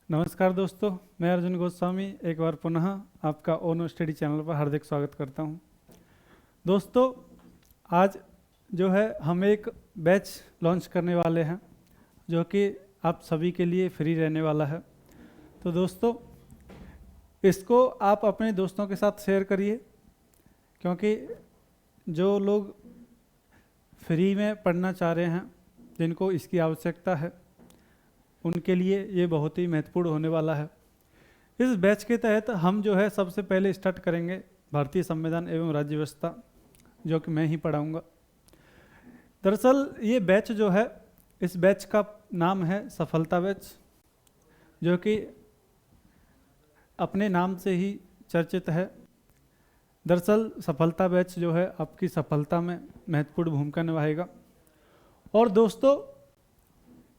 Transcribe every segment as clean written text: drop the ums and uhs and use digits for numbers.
नमस्कार दोस्तों, मैं अर्जुन गोस्वामी एक बार पुनः आपका ओनो स्टडी चैनल पर हार्दिक स्वागत करता हूं। दोस्तों, आज जो है हम एक बैच लॉन्च करने वाले हैं जो कि आप सभी के लिए फ्री रहने वाला है। तो दोस्तों, इसको आप अपने दोस्तों के साथ शेयर करिए, क्योंकि जो लोग फ्री में पढ़ना चाह रहे हैं, जिनको इसकी आवश्यकता है, उनके लिए ये बहुत ही महत्वपूर्ण होने वाला है। इस बैच के तहत हम जो है सबसे पहले स्टार्ट करेंगे भारतीय संविधान एवं राज्य व्यवस्था, जो कि मैं ही पढ़ाऊंगा। दरअसल ये बैच जो है, इस बैच का नाम है सफलता बैच, जो कि अपने नाम से ही चर्चित है। दरअसल सफलता बैच जो है आपकी सफलता में महत्वपूर्ण भूमिका निभाएगा। और दोस्तों,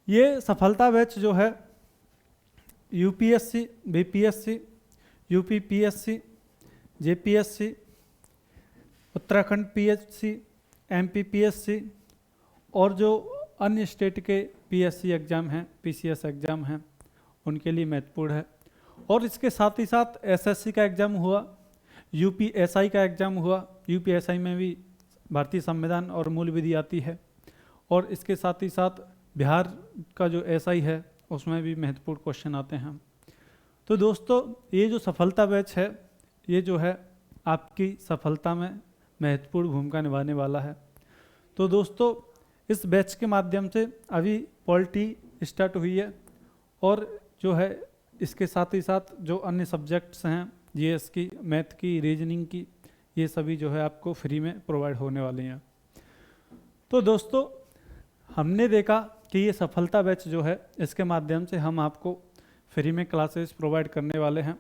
ये सफलता बैच जो है UPSC, BPSC, UPPSC, JPSC, Uttarakhand PSC, MPPSC और जो अन्य स्टेट के पीएससी एग्ज़ाम हैं, पीसीएस एग्ज़ाम हैं, उनके लिए महत्वपूर्ण है। और इसके साथ ही साथ एसएससी का एग्ज़ाम हुआ, यूपीएसआई का एग्ज़ाम हुआ। यूपीएसआई में भी भारतीय संविधान और मूल विधि आती है। और इसके साथ ही साथ बिहार का जो एसआई है, उसमें भी महत्वपूर्ण क्वेश्चन आते हैं। तो दोस्तों, ये जो सफलता बैच है, ये जो है आपकी सफलता में महत्वपूर्ण भूमिका निभाने वाला है। तो दोस्तों, इस बैच के माध्यम से अभी पॉलिटी स्टार्ट हुई है, और जो है इसके साथ ही साथ जो अन्य सब्जेक्ट्स हैं, जीएस की, मैथ की, रीजनिंग की, ये सभी जो है आपको फ्री में प्रोवाइड होने वाले हैं। तो दोस्तों, हमने देखा कि ये सफलता बैच जो है, इसके माध्यम से हम आपको फ्री में क्लासेस प्रोवाइड करने वाले हैं,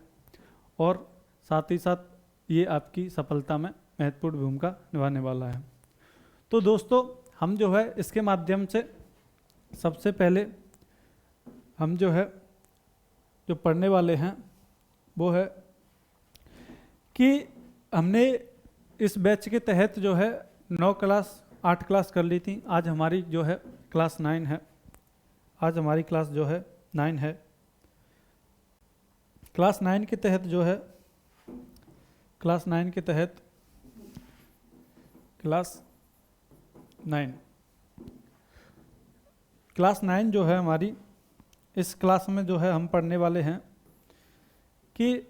और साथ ही साथ ये आपकी सफलता में महत्वपूर्ण भूमिका निभाने वाला है। तो दोस्तों, हम जो है इसके माध्यम से सबसे पहले हम जो है जो पढ़ने वाले हैं वो है कि हमने इस बैच के तहत जो है 8 क्लास कर ली थी। आज हमारी जो है क्लास 9 है। आज हमारी क्लास जो है 9 है। क्लास 9 के तहत जो है क्लास 9 के तहत क्लास 9 जो है हमारी, इस क्लास में जो है हम पढ़ने वाले हैं कि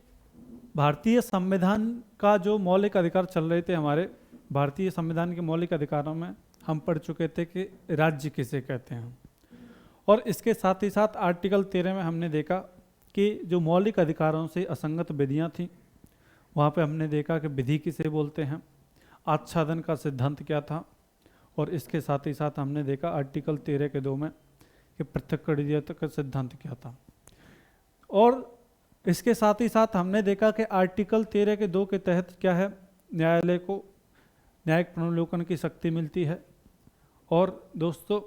भारतीय संविधान का जो मौलिक अधिकार चल रहे थे हमारे, भारतीय संविधान के मौलिक अधिकारों में हम पढ़ चुके थे कि राज्य किसे कहते हैं। और इसके साथ ही साथ आर्टिकल 13 में हमने देखा कि जो मौलिक अधिकारों से असंगत विधियां थीं, वहाँ पे हमने देखा कि विधि किसे बोलते हैं, आच्छादन का सिद्धांत क्या था। और इसके साथ ही साथ हमने देखा आर्टिकल 13 के 2 में कि पृथक्करणीयता का सिद्धांत क्या था। और इसके साथ ही साथ हमने देखा कि आर्टिकल 13 के 2 के तहत क्या है, न्यायालय को न्यायिक पुनर्विलोकन की शक्ति मिलती है। और दोस्तों,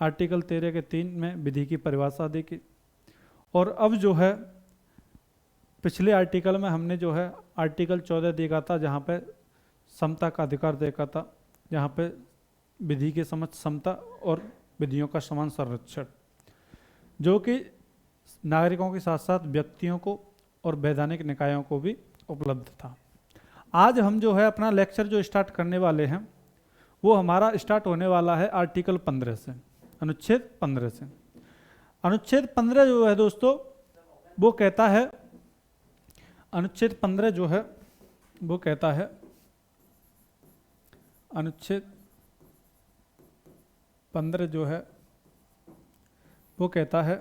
आर्टिकल 13 के 3 में विधि की परिभाषा देखी। और अब जो है पिछले आर्टिकल में हमने जो है आर्टिकल 14 देखा था, जहाँ पे समता का अधिकार देखा था, जहाँ पे विधि के समक्ष समता और विधियों का समान संरक्षण, जो कि नागरिकों के साथ साथ व्यक्तियों को और वैधानिक निकायों को भी उपलब्ध था। आज हम जो है अपना लेक्चर जो स्टार्ट करने वाले हैं, वो हमारा स्टार्ट होने वाला है आर्टिकल 15 से, अनुच्छेद 15 से। अनुच्छेद 15 जो है दोस्तों, वो कहता है, अनुच्छेद 15 जो है वो कहता है, अनुच्छेद 15 जो है वो कहता है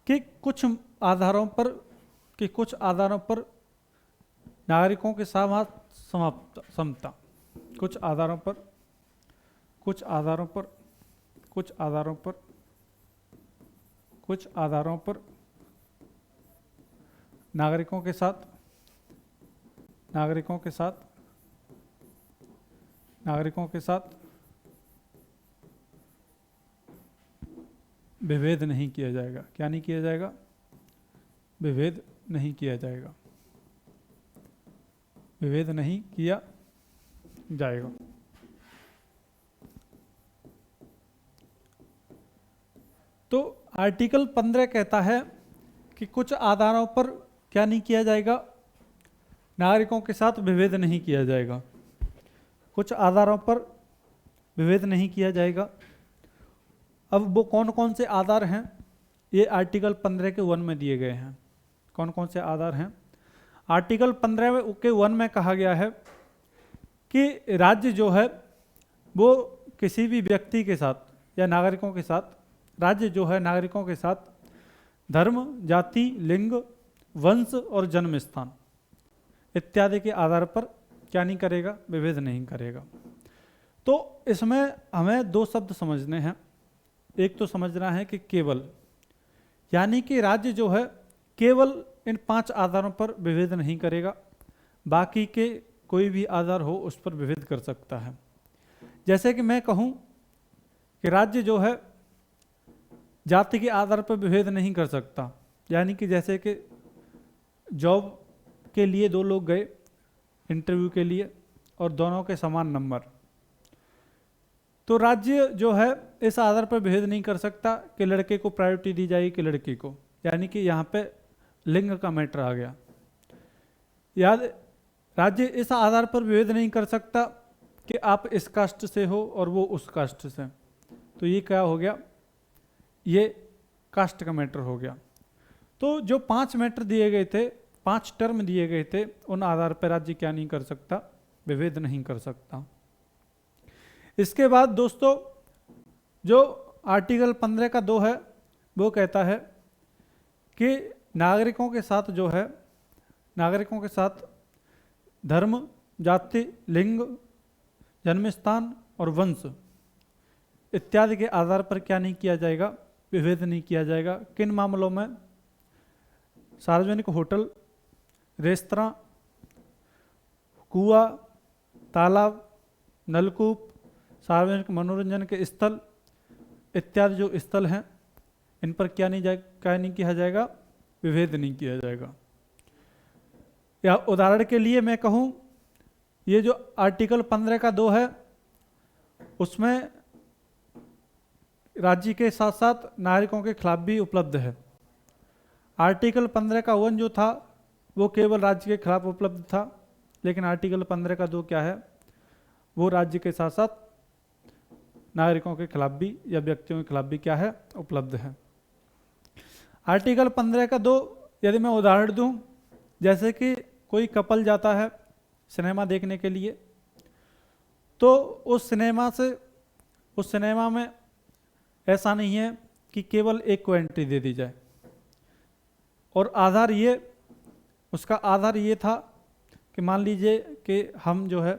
कि कुछ आधारों पर नागरिकों के साथ समता, कुछ आधारों पर नागरिकों के साथ विभेद नहीं किया जाएगा। क्या नहीं किया जाएगा? विभेद नहीं किया जाएगा। विभेद नहीं किया जाएगा। तो आर्टिकल 15 कहता है कि कुछ आधारों पर क्या नहीं किया जाएगा, नागरिकों के साथ विभेद नहीं किया जाएगा। कुछ आधारों पर विभेद नहीं किया जाएगा। अब वो कौन कौन से आधार हैं, ये आर्टिकल 15 के 1 में दिए गए हैं। कौन कौन से आधार हैं? आर्टिकल 15 के 1 में कहा गया है कि राज्य जो है वो किसी भी व्यक्ति के साथ या नागरिकों के साथ, राज्य जो है नागरिकों के साथ धर्म, जाति, लिंग, वंश और जन्म स्थान इत्यादि के आधार पर क्या नहीं करेगा, विभेद नहीं करेगा। तो इसमें हमें दो शब्द समझने हैं। एक तो समझना है कि केवल, यानी कि राज्य जो है केवल इन 5 आधारों पर विभेद नहीं करेगा, बाकी के कोई भी आधार हो उस पर विभेद कर सकता है। जैसे कि मैं कहूँ कि राज्य जो है जाति के आधार पर विभेद नहीं कर सकता, यानी कि जैसे कि जॉब के लिए 2 लोग गए इंटरव्यू के लिए और दोनों के समान नंबर, तो राज्य जो है इस आधार पर भेद नहीं कर सकता कि लड़के को प्रायोरिटी दी जाएगी कि लड़की को, यानी कि यहाँ पे लिंग का मैटर आ गया। याद, राज्य इस आधार पर भेद नहीं कर सकता कि आप इस कास्ट से हो और वो उस कास्ट से, तो ये क्या हो गया, ये कास्ट का मैटर हो गया। तो जो 5 मैटर दिए गए थे, 5 टर्म दिए गए थे, उन आधार पर राज्य क्या नहीं कर सकता, विभेद नहीं कर सकता। इसके बाद दोस्तों जो आर्टिकल 15 का 2 है वो कहता है कि नागरिकों के साथ जो है, नागरिकों के साथ धर्म, जाति, लिंग, जन्म स्थान और वंश इत्यादि के आधार पर क्या नहीं किया जाएगा, विभेद नहीं किया जाएगा। किन मामलों में? सार्वजनिक होटल, रेस्तरां, कुआं, तालाब, नलकूप, सार्वजनिक मनोरंजन के स्थल इत्यादि जो स्थल हैं, इन पर क्या नहीं किया जाएगा, विभेद नहीं किया जाएगा। या उदाहरण के लिए मैं कहूँ, ये जो आर्टिकल 15 का 2 है उसमें राज्य के साथ साथ नागरिकों के खिलाफ भी उपलब्ध है। आर्टिकल 15 का 1 जो था वो केवल राज्य के खिलाफ उपलब्ध था, लेकिन आर्टिकल 15 का 2 क्या है, वो राज्य के साथ साथ नागरिकों के खिलाफ भी या व्यक्तियों के खिलाफ भी क्या है, उपलब्ध है। आर्टिकल 15 का 2 यदि मैं उदाहरण दूं, जैसे कि कोई कपल जाता है सिनेमा देखने के लिए, तो उस सिनेमा में ऐसा नहीं है कि केवल एक को एंट्री दे दी जाए, और उसका आधार ये था कि मान लीजिए कि हम जो है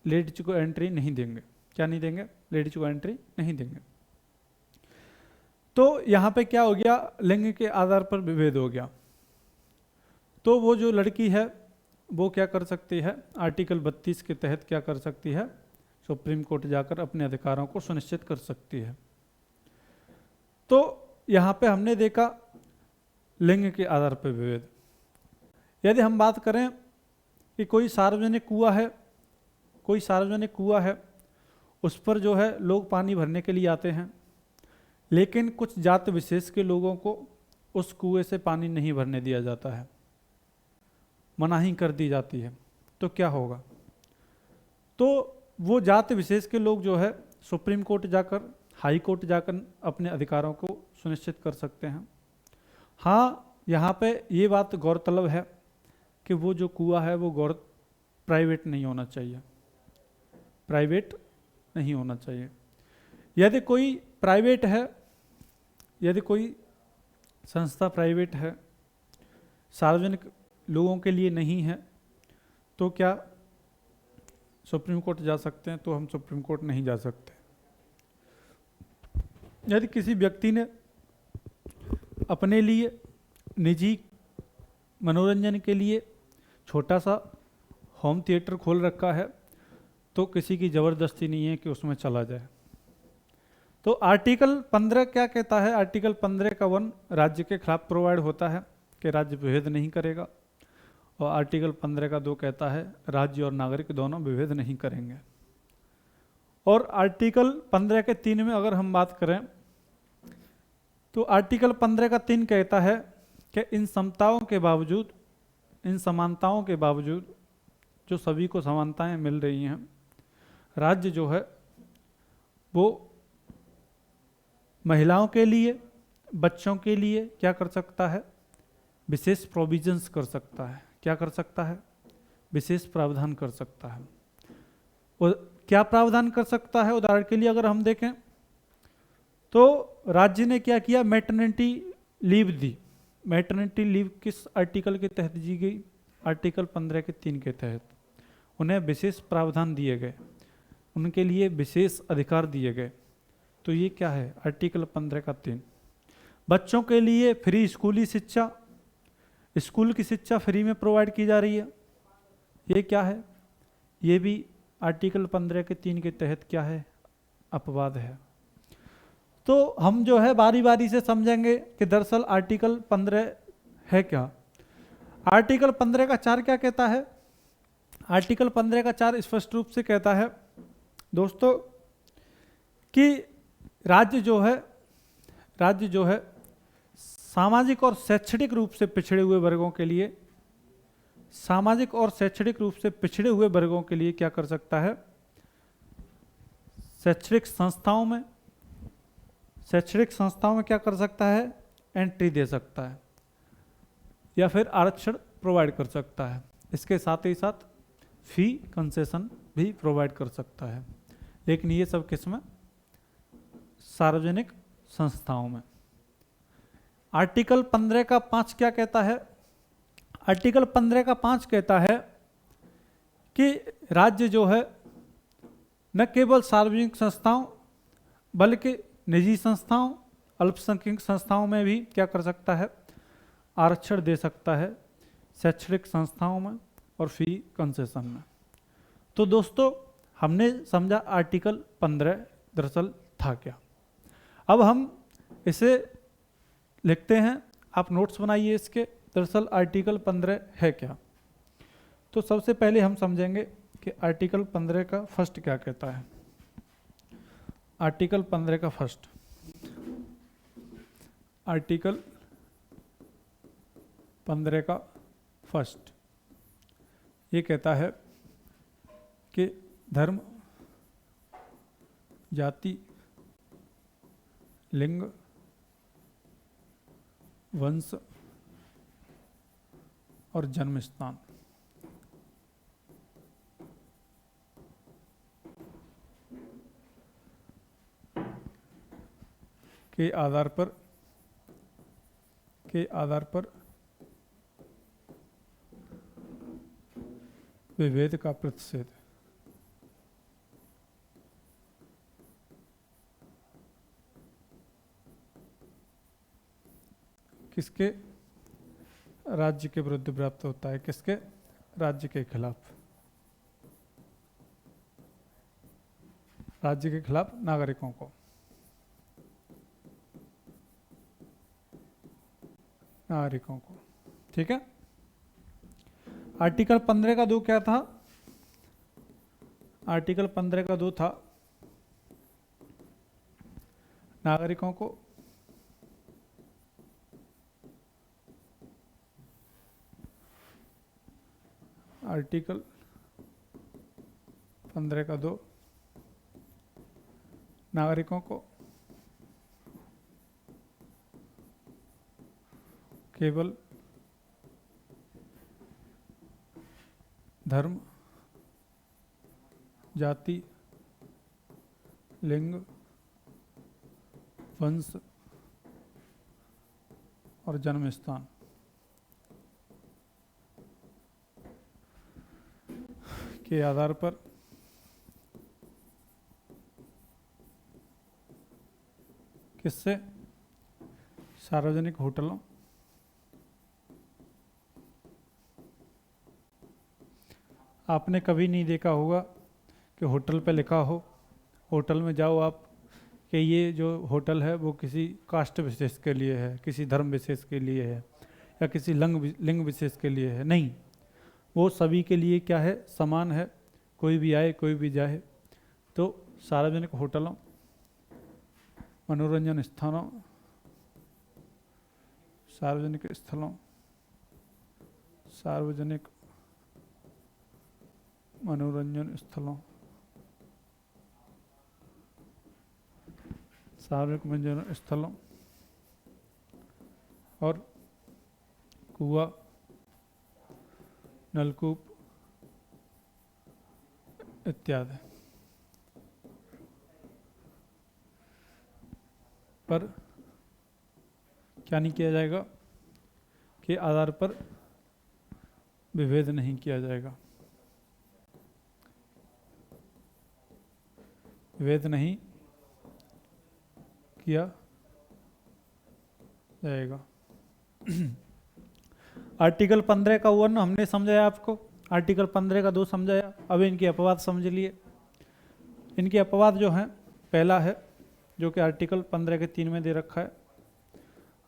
लेडीज को एंट्री नहीं देंगे। क्या नहीं देंगे? लेडीज को एंट्री नहीं देंगे। तो यहाँ पे क्या हो गया, लिंग के आधार पर विभेद हो गया। तो वो जो लड़की है वो क्या कर सकती है, आर्टिकल 32 के तहत क्या कर सकती है, सुप्रीम कोर्ट जाकर अपने अधिकारों को सुनिश्चित कर सकती है। तो यहाँ पे हमने देखा लिंग के आधार पर विभेद। यदि हम बात करें कि कोई सार्वजनिक कुआं है, उस पर जो है लोग पानी भरने के लिए आते हैं, लेकिन कुछ जाति विशेष के लोगों को उस कुएं से पानी नहीं भरने दिया जाता है, मनाही कर दी जाती है, तो क्या होगा? तो वो जाति विशेष के लोग जो है सुप्रीम कोर्ट जाकर, हाई कोर्ट जाकर अपने अधिकारों को सुनिश्चित कर सकते हैं। हाँ, यहाँ पे ये बात गौरतलब है कि वो जो कुआं है वो प्राइवेट नहीं होना चाहिए, प्राइवेट नहीं होना चाहिए। यदि कोई प्राइवेट है, यदि कोई संस्था प्राइवेट है, सार्वजनिक लोगों के लिए नहीं है, तो क्या सुप्रीम कोर्ट जा सकते हैं? तो हम सुप्रीम कोर्ट नहीं जा सकते। यदि किसी व्यक्ति ने अपने लिए निजी मनोरंजन के लिए छोटा सा होम थिएटर खोल रखा है, तो किसी की ज़बरदस्ती नहीं है कि उसमें चला जाए। तो आर्टिकल 15 क्या कहता है? आर्टिकल 15 का 1 राज्य के खिलाफ प्रोवाइड होता है कि राज्य विभेद नहीं करेगा, और आर्टिकल 15 का 2 कहता है राज्य और नागरिक दोनों विभेद नहीं करेंगे। और आर्टिकल 15 के 3 में अगर हम बात करें, तो आर्टिकल 15 का 3 कहता है कि इन समताओं के बावजूद, इन समानताओं के बावजूद जो सभी को समानताएं मिल रही हैं, राज्य जो है वो महिलाओं के लिए, बच्चों के लिए क्या कर सकता है, विशेष प्रोविजंस कर सकता है। क्या कर सकता है? विशेष प्रावधान कर सकता है। और क्या प्रावधान कर सकता है? उदाहरण के लिए अगर हम देखें तो राज्य ने क्या किया, मैटरनिटी लीव दी। मैटरनिटी लीव किस आर्टिकल के तहत दी गई? आर्टिकल 15 के 3 के तहत उन्हें विशेष प्रावधान दिए गए, उनके लिए विशेष अधिकार दिए गए। तो ये क्या है? आर्टिकल 15 का 3। बच्चों के लिए फ्री स्कूली शिक्षा, स्कूल की शिक्षा फ्री में प्रोवाइड की जा रही है, ये क्या है? ये भी आर्टिकल 15 के 3 के तहत क्या है? अपवाद है। तो हम जो है बारी बारी से समझेंगे कि दरअसल आर्टिकल 15 है क्या। आर्टिकल 15 का 4 क्या कहता है? आर्टिकल 15 का 4 स्पष्ट रूप से कहता है दोस्तों कि राज्य जो है सामाजिक और शैक्षणिक रूप से पिछड़े हुए वर्गों के लिए, सामाजिक और शैक्षणिक रूप से पिछड़े हुए वर्गों के लिए क्या कर सकता है? शैक्षणिक संस्थाओं में क्या कर सकता है? एंट्री दे सकता है या फिर आरक्षण प्रोवाइड कर सकता है। इसके साथ ही साथ फी कंसेशन भी प्रोवाइड कर सकता है। लेकिन ये सब किसमें? सार्वजनिक संस्थाओं में। आर्टिकल 15 का 5 क्या कहता है? आर्टिकल 15 का 5 कहता है कि राज्य जो है न केवल सार्वजनिक संस्थाओं बल्कि निजी संस्थाओं, अल्पसंख्यक संस्थाओं में भी क्या कर सकता है? आरक्षण दे सकता है, शैक्षणिक संस्थाओं में और फी कंसेशन में। तो दोस्तों हमने समझा आर्टिकल 15 दरअसल था क्या। अब हम इसे लिखते हैं, आप नोट्स बनाइए इसके। दरअसल आर्टिकल 15 है क्या। तो सबसे पहले हम समझेंगे कि आर्टिकल 15 का फर्स्ट क्या कहता है। आर्टिकल 15 का फर्स्ट, आर्टिकल 15 का फर्स्ट ये कहता है कि धर्म, जाति, लिंग, वंश और जन्म स्थान के आधार पर विभेद का प्रतिषेध। किसके? राज्य के विरुद्ध प्राप्त होता है। किसके? राज्य के खिलाफ। राज्य के खिलाफ नागरिकों को। ठीक है। आर्टिकल 15 का 2 क्या था? आर्टिकल 15 का 2 था नागरिकों को आर्टिकल 15 का 2 नागरिकों को केवल धर्म, जाति, लिंग, वंश और जन्म स्थान के आधार पर किससे? सार्वजनिक होटलों, आपने कभी नहीं देखा होगा कि होटल पे लिखा हो, होटल में जाओ आप, कि ये जो होटल है वो किसी कास्ट विशेष के लिए है, किसी धर्म विशेष के लिए है या किसी लिंग विशेष के लिए है। नहीं, वो सभी के लिए क्या है? समान है। कोई भी आए कोई भी जाए। तो सार्वजनिक होटलों, मनोरंजन स्थानों, सार्वजनिक स्थलों, सार्वजनिक मनोरंजन स्थलों, सार्वजनिक मनोरंजन स्थलों और कुआं, नलकूप इत्यादि पर क्या नहीं किया जाएगा के आधार पर विभेद नहीं किया जाएगा, विभेद नहीं किया जाएगा। आर्टिकल 15 का 1 हमने समझाया आपको, आर्टिकल 15 का 2 समझाया। अब इनके अपवाद समझ लिए। इनके अपवाद जो हैं, पहला है जो कि आर्टिकल 15 के 3 में दे रखा है।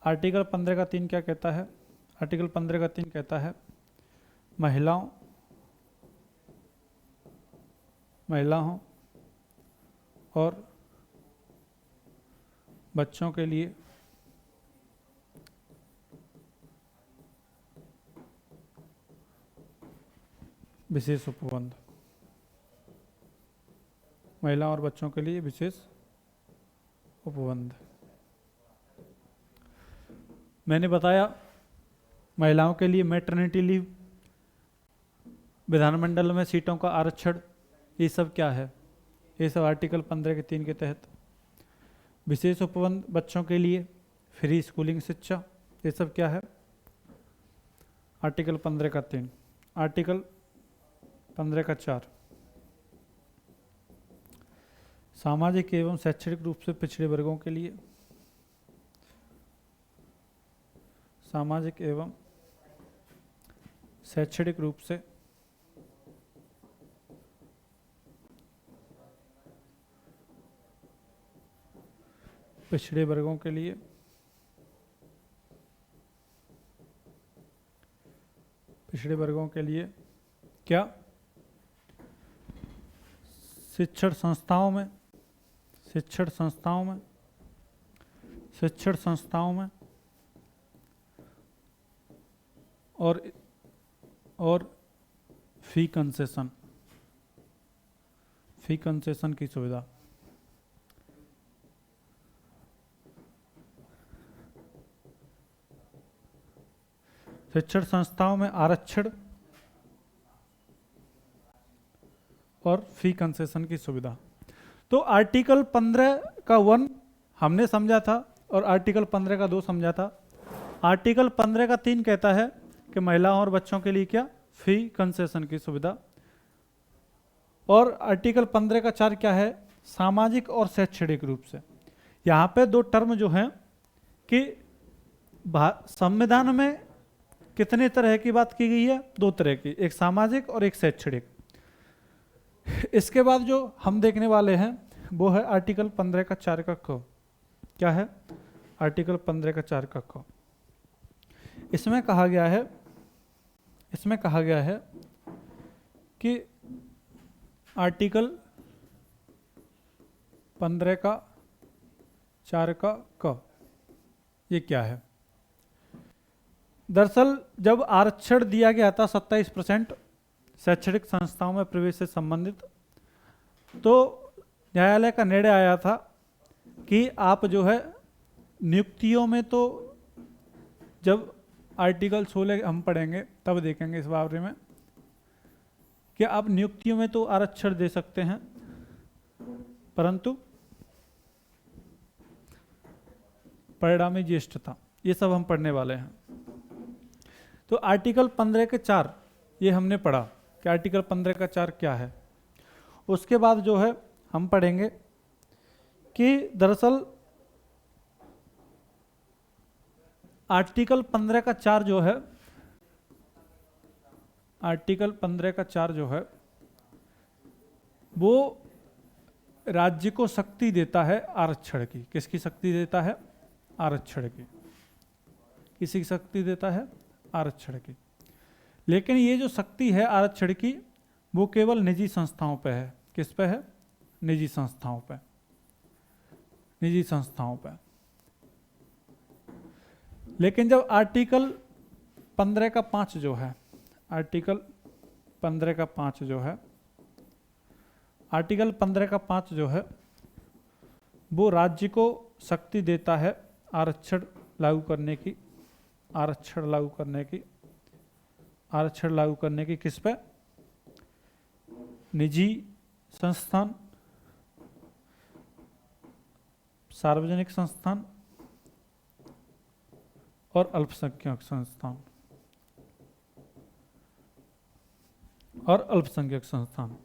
आर्टिकल 15 का 3 क्या कहता है? आर्टिकल 15 का 3 कहता है महिलाओं और बच्चों के लिए विशेष उपबंध, महिलाओं और बच्चों के लिए विशेष उपबंध। मैंने बताया महिलाओं के लिए मैटरनिटी लीव, विधानमंडल में सीटों का आरक्षण, ये सब क्या है? ये सब आर्टिकल 15 के 3 के तहत। विशेष उपबंध बच्चों के लिए फ्री स्कूलिंग शिक्षा, ये सब क्या है? आर्टिकल 15 का 3। आर्टिकल 15 का 4 सामाजिक एवं शैक्षणिक रूप से पिछड़े वर्गों के लिए, सामाजिक एवं शैक्षणिक रूप से पिछड़े वर्गों के लिए क्या? शिक्षण संस्थाओं में और फी कंसेशन की सुविधा। शिक्षण संस्थाओं में आरक्षण और फी कंसेशन की सुविधा। तो आर्टिकल 15 का 1 हमने समझा था और आर्टिकल 15 का 2 समझा था। आर्टिकल 15 का 3 कहता है कि महिलाओं और बच्चों के लिए क्या? फी कंसेशन की सुविधा। और आर्टिकल 15 का 4 क्या है? सामाजिक और शैक्षणिक रूप से। यहाँ पे 2 टर्म जो हैं कि संविधान में कितने तरह की बात की गई है? 2 तरह की, एक सामाजिक और एक शैक्षणिक। इसके बाद जो हम देखने वाले हैं वो है आर्टिकल 15 का 4 का क। क्या है? आर्टिकल 15 का 4 का क। इसमें कहा गया है कि आर्टिकल 15 का 4 का क ये क्या है? दरअसल जब आरक्षण दिया गया था 27% शैक्षणिक संस्थाओं में प्रवेश से संबंधित, तो न्यायालय का निर्णय आया था कि आप जो है नियुक्तियों में, तो जब आर्टिकल 16 हम पढ़ेंगे तब देखेंगे इस बारे में कि आप नियुक्तियों में तो आरक्षण दे सकते हैं, परंतु परिणामी ज्येष्ठता, ये सब हम पढ़ने वाले हैं। तो आर्टिकल 15 के 4 ये हमने पढ़ा कि आर्टिकल 15 का 4 क्या है। उसके बाद जो है हम पढ़ेंगे कि दरअसल आर्टिकल 15 का 4 जो है, आर्टिकल 15 का 4 जो है वो राज्य को शक्ति देता है आरक्षण की। किसकी शक्ति देता है? आरक्षण की। किसी की शक्ति देता है? आरक्षण की। लेकिन ये जो शक्ति है आरक्षण की वो केवल निजी संस्थाओं पे है। किस पे है? निजी संस्थाओं पे। निजी संस्थाओं पे। लेकिन जब आर्टिकल 15 का 5 जो है, आर्टिकल 15 का 5 जो है, आर्टिकल 15 का 5 जो है वो राज्य को शक्ति देता है आरक्षण लागू करने की, आरक्षण लागू करने की, आरक्षण लागू करने की किस पे? निजी संस्थान, सार्वजनिक संस्थान और अल्पसंख्यक संस्थान, और अल्पसंख्यक संस्थान।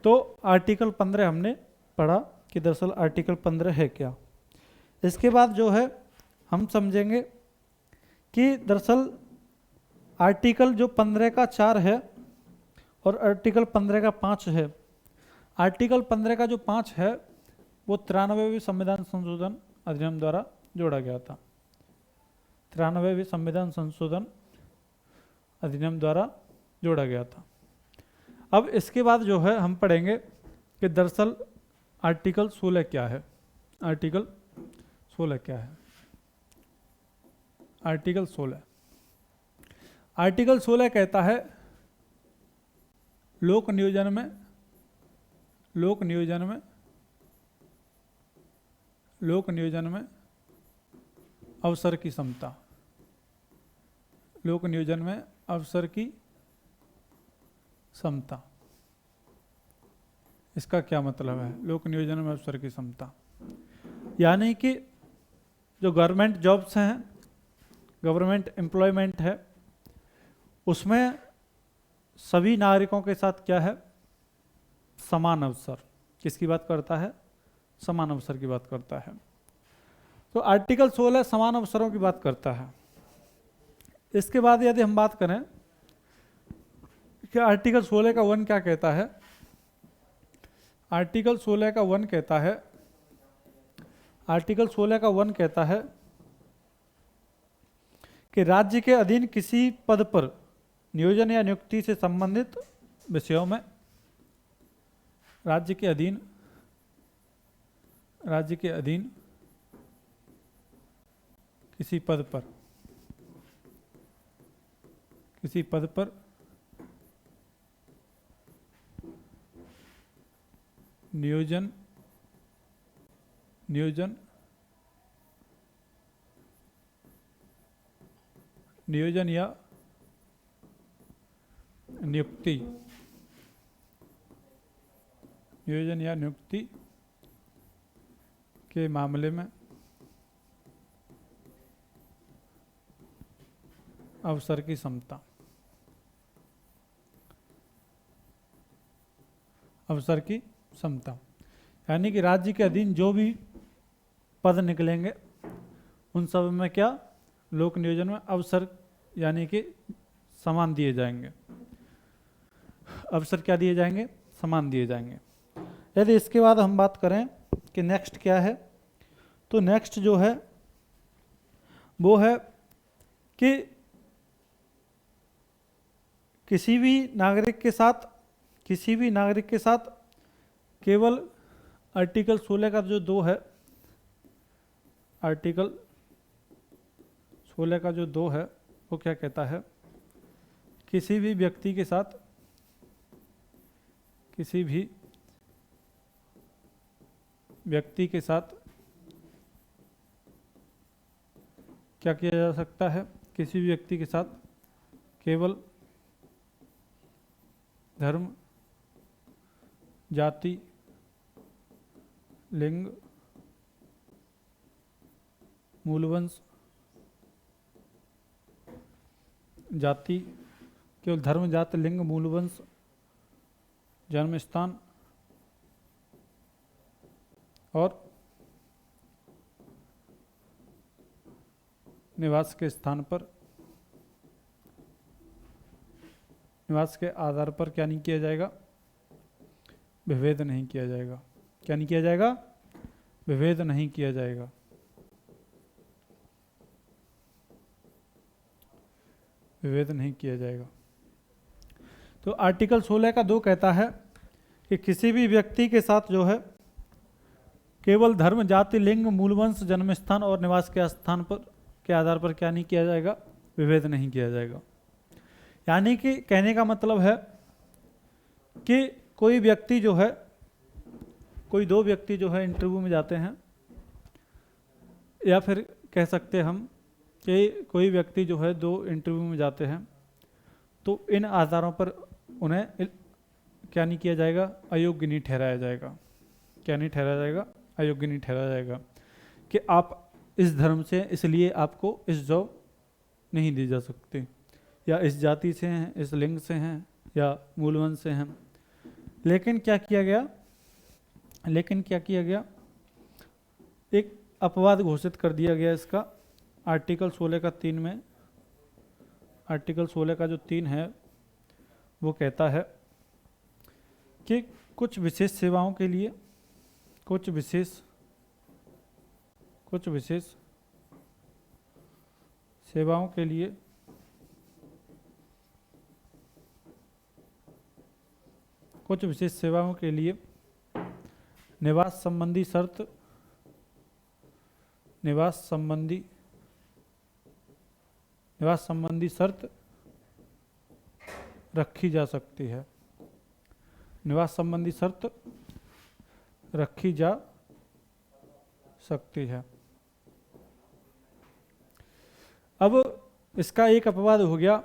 तो आर्टिकल 15 हमने पढ़ा कि दरअसल आर्टिकल 15 है क्या। इसके बाद जो है हम समझेंगे कि दरअसल आर्टिकल जो 15 का 4 है और आर्टिकल 15 का 5 है। आर्टिकल 15 का जो 5 है वो 93वें संविधान संशोधन अधिनियम द्वारा जोड़ा गया था, 93वें संविधान संशोधन अधिनियम द्वारा जोड़ा गया था। अब इसके बाद जो है हम पढ़ेंगे कि दरअसल आर्टिकल 16 क्या है। आर्टिकल 16 क्या है? आर्टिकल 16, आर्टिकल 16 कहता है लोक नियोजन में, लोक नियोजन में, लोक नियोजन में अवसर की समता, लोक नियोजन में अवसर की समता। इसका क्या मतलब है? लोक नियोजन में अवसर की समता यानी कि जो गवर्नमेंट जॉब्स हैं, गवर्नमेंट एम्प्लॉयमेंट है, उसमें सभी नागरिकों के साथ क्या है? समान अवसर। किसकी बात करता है? समान अवसर की बात करता है। तो आर्टिकल 16 समान अवसरों की बात करता है। इसके बाद यदि हम बात करें कि आर्टिकल 16 का 1 क्या कहता है? आर्टिकल 16 का 1 कहता है, आर्टिकल 16 का 1 कहता है कि राज्य के अधीन किसी पद पर नियोजन या नियुक्ति से संबंधित विषयों में, राज्य के अधीन, राज्य के अधीन किसी पद पर, किसी पद पर नियोजन, नियोजन, नियोजन या नियुक्ति, नियोजन या नियुक्ति के मामले में अवसर की समता, अवसर की समता यानी कि राज्य के अधीन जो भी पद निकलेंगे उन सब में क्या? लोक नियोजन में अवसर यानी कि समान दिए जाएंगे। अवसर क्या दिए जाएंगे? समान दिए जाएंगे। यदि इसके बाद हम बात करें कि नेक्स्ट क्या है, तो नेक्स्ट जो है वो है कि किसी भी नागरिक के साथ, किसी भी नागरिक के साथ केवल आर्टिकल 16 का जो 2 है, आर्टिकल 16 का जो 2 है वो क्या कहता है? किसी भी व्यक्ति के साथ, किसी भी व्यक्ति के साथ क्या किया जा सकता है? किसी भी व्यक्ति के साथ केवल धर्म, जाति, लिंग, मूलवंश, जाति, केवल धर्म, जाति, लिंग, मूलवंश, जन्म स्थान और निवास के स्थान पर, निवास के आधार पर क्या नहीं किया जाएगा? विभेद नहीं किया जाएगा। क्या नहीं किया जाएगा? विभेद नहीं किया जाएगा। विभेद नहीं किया जाएगा। तो आर्टिकल 16 का 2 कहता है कि किसी भी व्यक्ति के साथ जो है केवल धर्म, जाति, लिंग, मूलवंश, जन्म स्थान और निवास के स्थान पर के आधार पर क्या नहीं किया जाएगा, विभेद नहीं किया जाएगा। यानी कि कहने का मतलब है कि कोई व्यक्ति जो है, कोई दो व्यक्ति जो है इंटरव्यू में जाते हैं, या फिर कह सकते हैं हम कि कोई व्यक्ति जो है दो इंटरव्यू में जाते हैं, तो इन आधारों पर उन्हें क्या नहीं किया जाएगा, अयोग्य नहीं ठहराया जाएगा। क्या नहीं ठहराया जाएगा, अयोग्य नहीं ठहराया जाएगा कि आप इस धर्म से इसलिए आपको इस जॉब नहीं दी जा सकती, या इस जाति से हैं, इस लिंग से हैं, या मूलवंश से हैं। लेकिन क्या किया गया, एक अपवाद घोषित कर दिया गया इसका। आर्टिकल 16 का 3 में, आर्टिकल 16 का जो 3 है वो कहता है कि कुछ विशेष सेवाओं के लिए, कुछ विशेष सेवाओं के लिए निवास संबंधी शर्त रखी जा सकती है। निवास संबंधी शर्त रखी जा सकती है। अब इसका एक अपवाद हो गया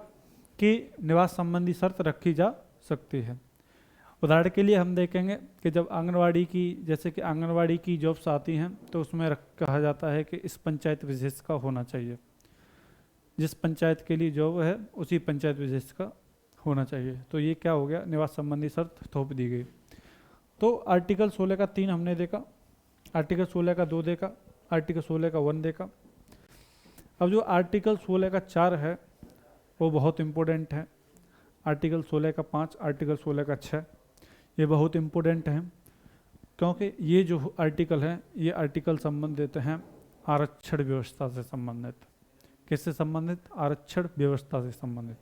कि निवास संबंधी शर्त रखी जा सकती है। उदाहरण के लिए हम देखेंगे कि जब आंगनवाड़ी की, जैसे कि आंगनवाड़ी की जॉब्स आती हैं, तो उसमें कहा जाता है कि इस पंचायत विशेष का होना चाहिए। जिस पंचायत के लिए जॉब है उसी पंचायत विशेष का होना चाहिए। तो ये क्या हो गया, निवास संबंधी शर्त थोप दी गई। तो आर्टिकल 16 का 3 हमने देखा, आर्टिकल 16 का 2 देखा, आर्टिकल 16 का 1 देखा। अब जो आर्टिकल 16 का 4 है वो बहुत इम्पोर्टेंट है। आर्टिकल 16 का 5, आर्टिकल 16 का 6, ये बहुत इम्पोर्टेंट है, क्योंकि ये जो आर्टिकल हैं, ये आर्टिकल संबंधित हैं आरक्षण व्यवस्था से संबंधित। किससे संबंधित? आरक्षण व्यवस्था से संबंधित।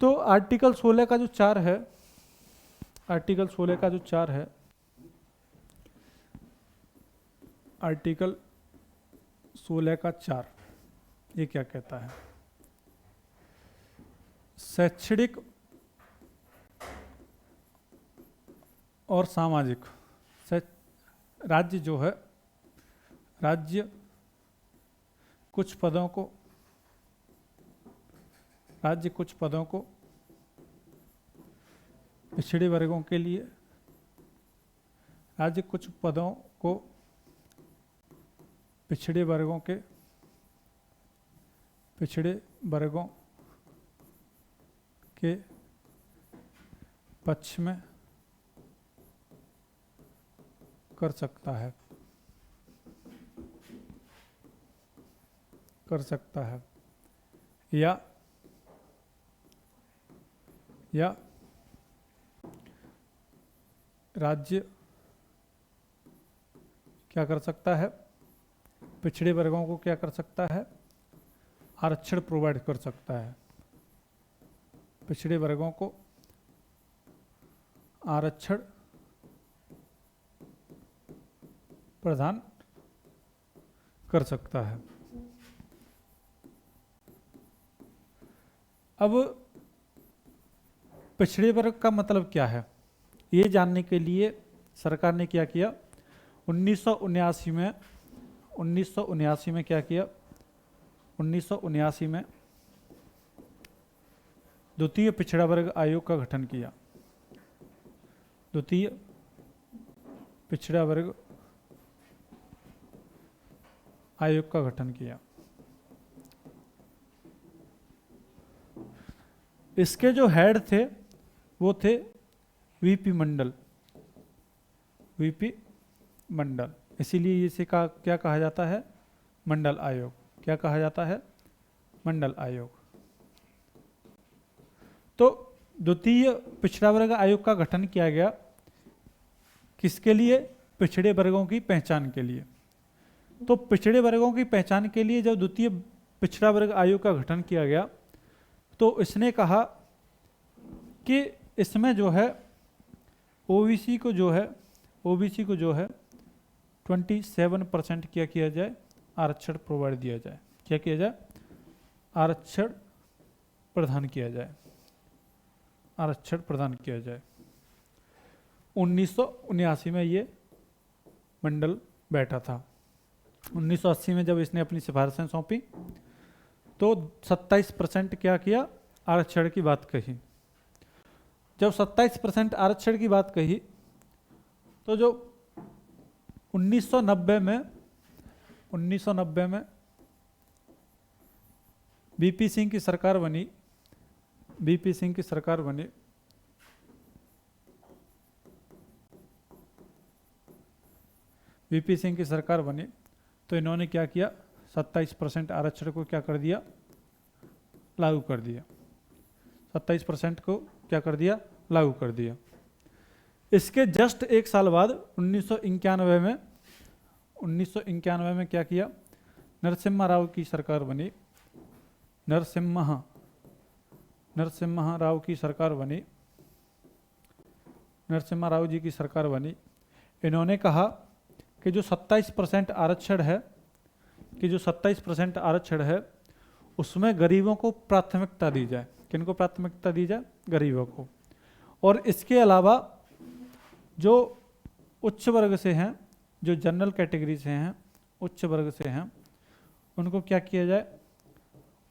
तो आर्टिकल 16 का जो 4 है, आर्टिकल 16 का जो 4 है, आर्टिकल 16 का 4 ये क्या कहता है? शैक्षणिक और सामाजिक, राज्य जो है, राज्य कुछ पदों को पिछड़े वर्गों के लिए, राज्य कुछ पदों को पिछड़े वर्गों के पक्ष में कर सकता है, या राज्य क्या कर सकता है, पिछड़े वर्गों को क्या कर सकता है, आरक्षण प्रोवाइड कर सकता है। पिछड़े वर्गों को आरक्षण प्रदान कर सकता है। अब पिछड़े वर्ग का मतलब क्या है, ये जानने के लिए सरकार ने क्या किया, 1979 में क्या किया, 1979 में द्वितीय पिछड़ा वर्ग आयोग का गठन किया। द्वितीय पिछड़ा वर्ग आयोग का गठन किया। इसके जो हेड थे वो थे वीपी मंडल, इसीलिए इसे क्या कहा जाता है, मंडल आयोग। क्या कहा जाता है? मंडल आयोग। तो द्वितीय पिछड़ा वर्ग आयोग का गठन किया गया किसके लिए? पिछड़े वर्गों की पहचान के लिए। तो पिछड़े वर्गों की पहचान के लिए जब द्वितीय पिछड़ा वर्ग आयोग का गठन किया गया, तो इसने कहा कि इसमें जो है ओबीसी को जो है 27% क्या किया जाए, आरक्षण प्रोवाइड दिया जाए। क्या किया जाए? आरक्षण प्रदान किया जाए, आरक्षण प्रदान किया जाए। 1979 में ये मंडल बैठा था। 1980 में जब इसने अपनी सिफारिशें सौंपी तो 27% क्या किया? आरक्षण की बात कही। जब 27% आरक्षण की बात कही तो जो 1990 में बीपी सिंह की सरकार बनी, बीपी सिंह की सरकार बनी, बीपी सिंह की सरकार बनी तो इन्होंने क्या किया? 27% आरक्षण को क्या कर दिया? लागू कर दिया। 27% को क्या कर दिया? लागू कर दिया। इसके जस्ट एक साल बाद 1991 में क्या किया? नरसिम्हा राव की सरकार बनी, नरसिम्हा राव की सरकार बनी, नरसिम्हा राव जी की सरकार बनी। इन्होंने कहा कि जो 27% आरक्षण है, कि जो 27% आरक्षण है उसमें गरीबों को प्राथमिकता दी जाए। किनको प्राथमिकता दी जाए? गरीबों को। और इसके अलावा जो उच्च वर्ग से हैं, जो जनरल कैटेगरी से हैं, उच्च वर्ग से हैं, उनको क्या किया जाए?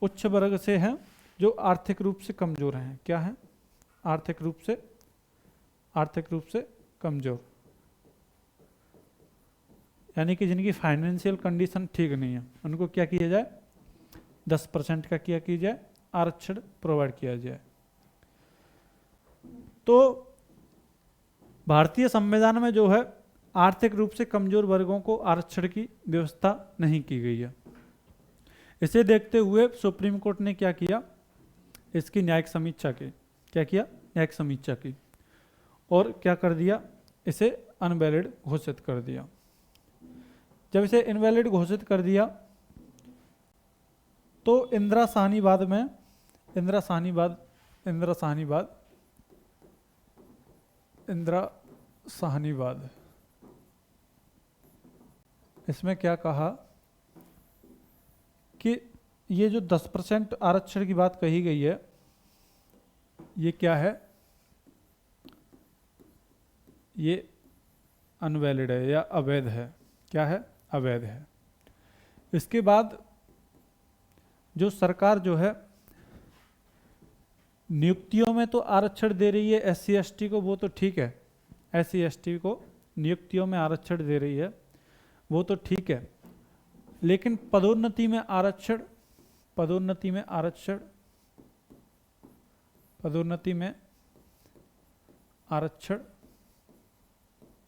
उच्च वर्ग से हैं जो आर्थिक रूप से कमजोर हैं। क्या है? आर्थिक रूप से कमजोर, यानी कि जिनकी फाइनेंशियल कंडीशन ठीक नहीं है, उनको क्या किया जाए? 10% का क्या किया जाए? आरक्षण प्रोवाइड किया जाए। तो भारतीय संविधान में जो है आर्थिक रूप से कमजोर वर्गों को आरक्षण की व्यवस्था नहीं की गई है। इसे देखते हुए सुप्रीम कोर्ट ने क्या किया? इसकी न्यायिक समीक्षा की। क्या किया? न्यायिक समीक्षा की और क्या कर दिया? इसे अनवैलिड घोषित कर दिया। जब इसे इनवैलिड घोषित कर दिया तो इंदिरा साहनीवाद इसमें क्या कहा कि ये जो 10% आरक्षण की बात कही गई है, ये क्या है? ये अनवैलिड है या अवैध है। क्या है? अवैध है। इसके बाद जो सरकार जो है नियुक्तियों में तो आरक्षण दे रही है SC ST को, वो तो ठीक है। SC ST को नियुक्तियों में आरक्षण दे रही है, वो तो ठीक है। लेकिन पदोन्नति में आरक्षण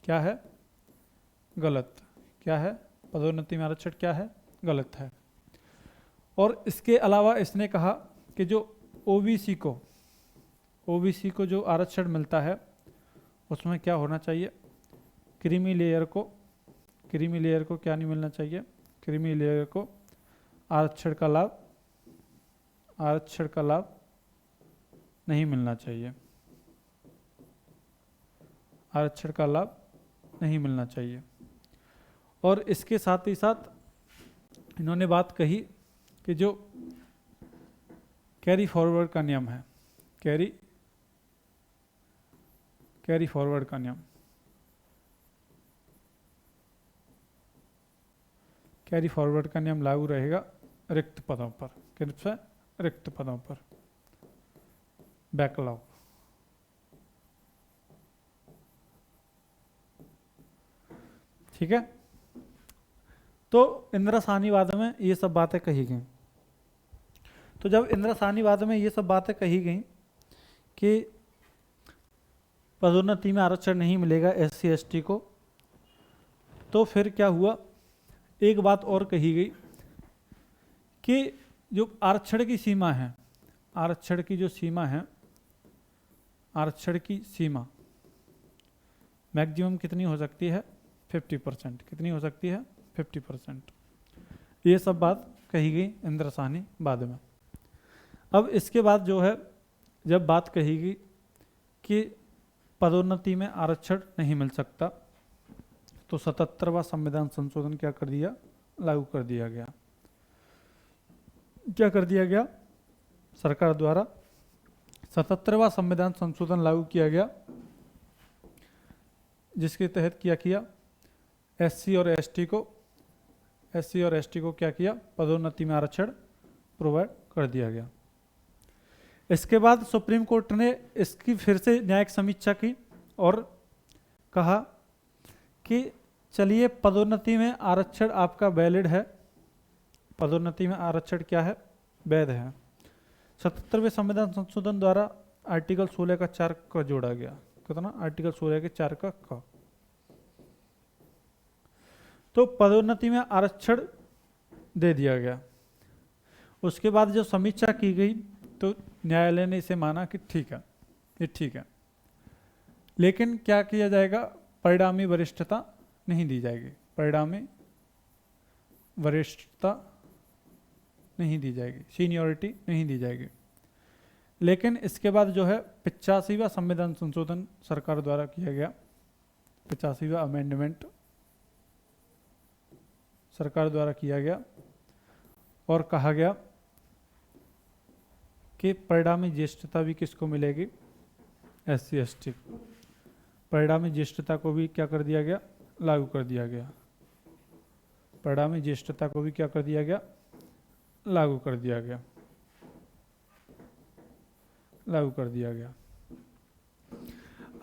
क्या है? गलत। क्या है? पदोन्नति में आरक्षण क्या है? गलत है। और इसके अलावा इसने कहा कि जो ओबीसी को जो आरक्षण मिलता है उसमें क्या होना चाहिए? क्रीमी लेयर को क्या नहीं मिलना चाहिए? क्रीमी लेयर को आरक्षण का लाभ नहीं मिलना चाहिए। आरक्षण का लाभ नहीं मिलना चाहिए। और इसके साथ ही साथ इन्होंने बात कही कि जो कैरी फॉरवर्ड का नियम है, कैरी फॉरवर्ड का नियम, कैरी फॉरवर्ड का नियम लागू रहेगा रिक्त पदों पर। किस पे? रिक्त पदों पर। बैकलॉग। ठीक है। तो इंदिरा साहनीवाद में ये सब बातें कही गई। तो जब इंदिरा साहनीवाद में ये सब बातें कही गई कि पदोन्नति में आरक्षण नहीं मिलेगा SC ST को, तो फिर क्या हुआ? एक बात और कही गई कि जो आरक्षण की सीमा है, आरक्षण की जो सीमा है, आरक्षण की सीमा मैक्सिमम कितनी हो सकती है? 50%। कितनी हो सकती है? 50%। ये सब बात कही गई इंदिरा साहनीवाद में। अब इसके बाद जो है जब बात कही गई कि पदोन्नति में आरक्षण नहीं मिल सकता, तो 77वां संविधान संशोधन क्या कर दिया? लागू कर दिया गया। क्या कर दिया गया? सरकार द्वारा 77वां संविधान संशोधन लागू किया गया, जिसके तहत क्या किया, एससी और एसटी को क्या किया, पदोन्नति में आरक्षण प्रोवाइड कर दिया गया। इसके बाद सुप्रीम कोर्ट ने इसकी फिर से न्यायिक समीक्षा की और कहा कि चलिए पदोन्नति में आरक्षण आपका वैलिड है, पदोन्नति में आरक्षण क्या है, वैध है। 77वें संविधान संशोधन द्वारा आर्टिकल 16 का 4 क जोड़ा गया। कितना? आर्टिकल 16 के 4 का क। तो पदोन्नति में आरक्षण दे दिया गया। उसके बाद जब समीक्षा की गई तो न्यायालय ने इसे माना कि ठीक है, ये ठीक है, लेकिन क्या किया जाएगा, परिणामी वरिष्ठता नहीं दी जाएगी, परिणामी वरिष्ठता नहीं दी जाएगी, सीनियरिटी नहीं दी जाएगी। लेकिन इसके बाद जो है 85वां संविधान संशोधन सरकार द्वारा किया गया, 85वां अमेंडमेंट सरकार द्वारा किया गया और कहा गया कि परिणामी ज्येष्ठता भी किसको मिलेगी, एससी एसटी। परिणामी ज्येष्ठता को भी क्या कर दिया गया, लागू कर दिया गया। परिणामी ज्येष्ठता को भी क्या कर दिया गया, लागू कर दिया गया, लागू कर दिया गया।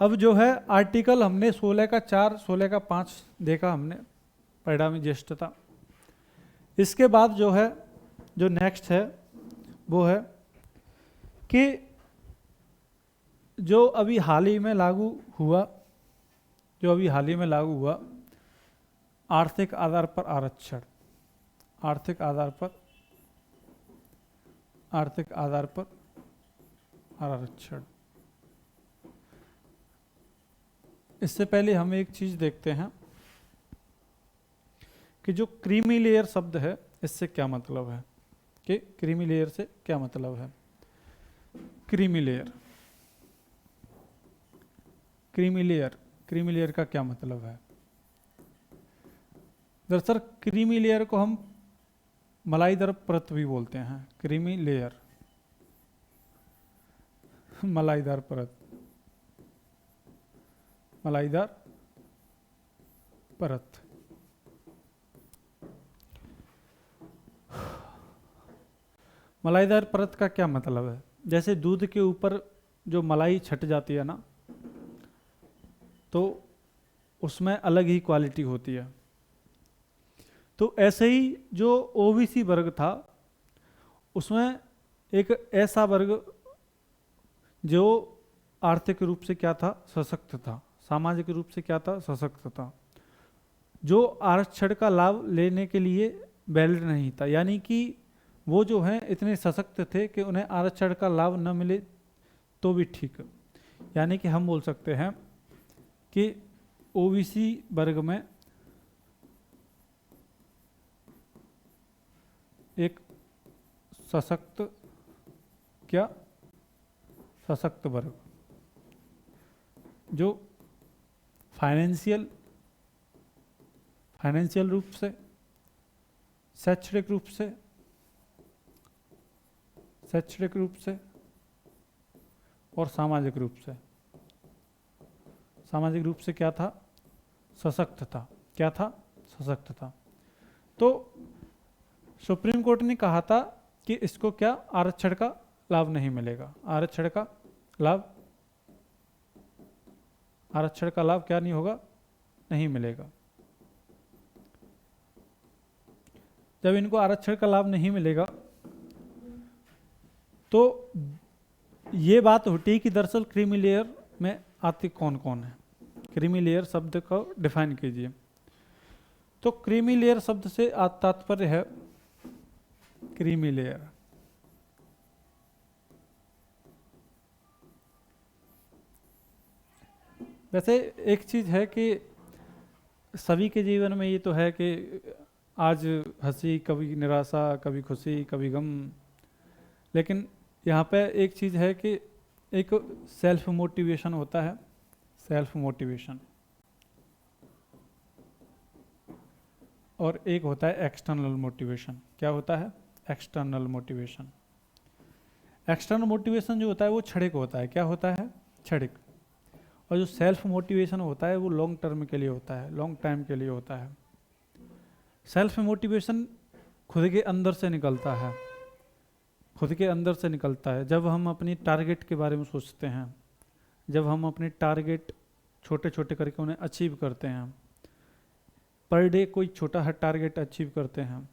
अब जो है आर्टिकल हमने 16 का 4, 16 का 5 देखा हमने, परिणामी ज्येष्ठता। इसके बाद जो है, जो नेक्स्ट है वो है कि जो अभी हाल ही में लागू हुआ, आर्थिक आधार पर आरक्षण, आर्थिक आधार पर आरक्षण। इससे पहले हम एक चीज देखते हैं कि जो क्रीमी लेयर शब्द है इससे क्या मतलब है, कि क्रीमी लेयर से क्या मतलब है। क्रीमी लेयर का क्या मतलब है? दरअसल क्रीमी लेयर को हम मलाईदार परत भी बोलते हैं। क्रीमी लेयर, मलाईदार परत, मलाईदार परत। मलाईदार परत का क्या मतलब है? जैसे दूध के ऊपर जो मलाई छट जाती है ना, तो उसमें अलग ही क्वालिटी होती है। तो ऐसे ही जो ओबीसी वर्ग था, उसमें एक ऐसा वर्ग जो आर्थिक रूप से क्या था, सशक्त था, सामाजिक रूप से क्या था, सशक्त था, जो आरक्षण का लाभ लेने के लिए वैलिड नहीं था। यानी कि वो जो हैं इतने सशक्त थे कि उन्हें आरक्षण का लाभ न मिले तो भी ठीक। यानी कि हम बोल सकते हैं कि ओबीसी वर्ग में एक सशक्त, क्या, सशक्त वर्ग, जो फाइनेंशियल रूप से, शैक्षणिक रूप से और सामाजिक रूप से क्या था, सशक्त था। क्या था? सशक्त था। तो सुप्रीम कोर्ट ने कहा था कि इसको क्या, आरक्षण का लाभ नहीं मिलेगा। आरक्षण का लाभ क्या नहीं होगा, नहीं मिलेगा। जब इनको आरक्षण का लाभ नहीं मिलेगा तो ये बात होती है कि दरअसल क्रीमी लेयर में आते कौन कौन है। क्रीमी लेयर शब्द को डिफाइन कीजिए। तो क्रीमी लेयर शब्द से तात्पर्य है क्रीमी लेयर, वैसे एक चीज है कि सभी के जीवन में ये तो है कि आज हंसी, कभी निराशा, कभी खुशी, कभी गम, लेकिन यहाँ पे एक चीज है कि एक सेल्फ मोटिवेशन होता है, सेल्फ मोटिवेशन। और एक होता है एक्सटर्नल मोटिवेशन। क्या होता है? External motivation. एक्सटर्नल मोटिवेशन जो होता है वो क्षणिक होता है। क्या होता है? क्षणिक। और जो सेल्फ मोटिवेशन होता है वो लॉन्ग टर्म के लिए होता है, लॉन्ग टाइम के लिए होता है। सेल्फ मोटिवेशन खुद के अंदर से निकलता है, खुद के अंदर से निकलता है। जब हम अपनी टारगेट के बारे में सोचते हैं, जब हम अपने टारगेट छोटे छोटे करके उन्हें अचीव करते हैं, पर डे कोई छोटा हर टारगेट अचीव करते हैं,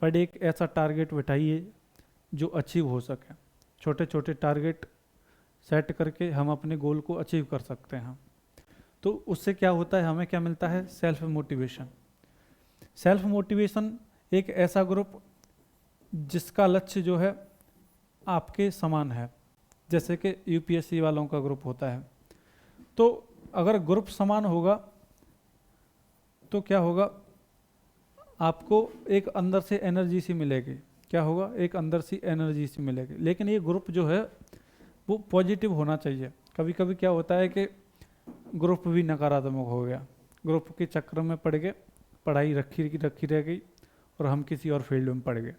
पर डे एक ऐसा टारगेट बैठाइए जो अचीव हो सके। छोटे छोटे टारगेट सेट करके हम अपने गोल को अचीव कर सकते हैं। तो उससे क्या होता है, हमें क्या मिलता है? Self motivation. सेल्फ मोटिवेशन एक ऐसा ग्रुप जिसका लक्ष्य जो है आपके समान है, जैसे कि यूपीएससी वालों का ग्रुप होता है। तो अगर ग्रुप समान होगा तो क्या होगा, आपको एक अंदर से एनर्जी सी मिलेगी। क्या होगा? एक अंदर से एनर्जी सी मिलेगी। लेकिन ये ग्रुप जो है वो पॉजिटिव होना चाहिए। कभी कभी क्या होता है कि ग्रुप भी नकारात्मक हो गया, ग्रुप के चक्कर में पड़ गए, पढ़ाई रखी रखी रह गई और हम किसी और फील्ड में पड़ गए,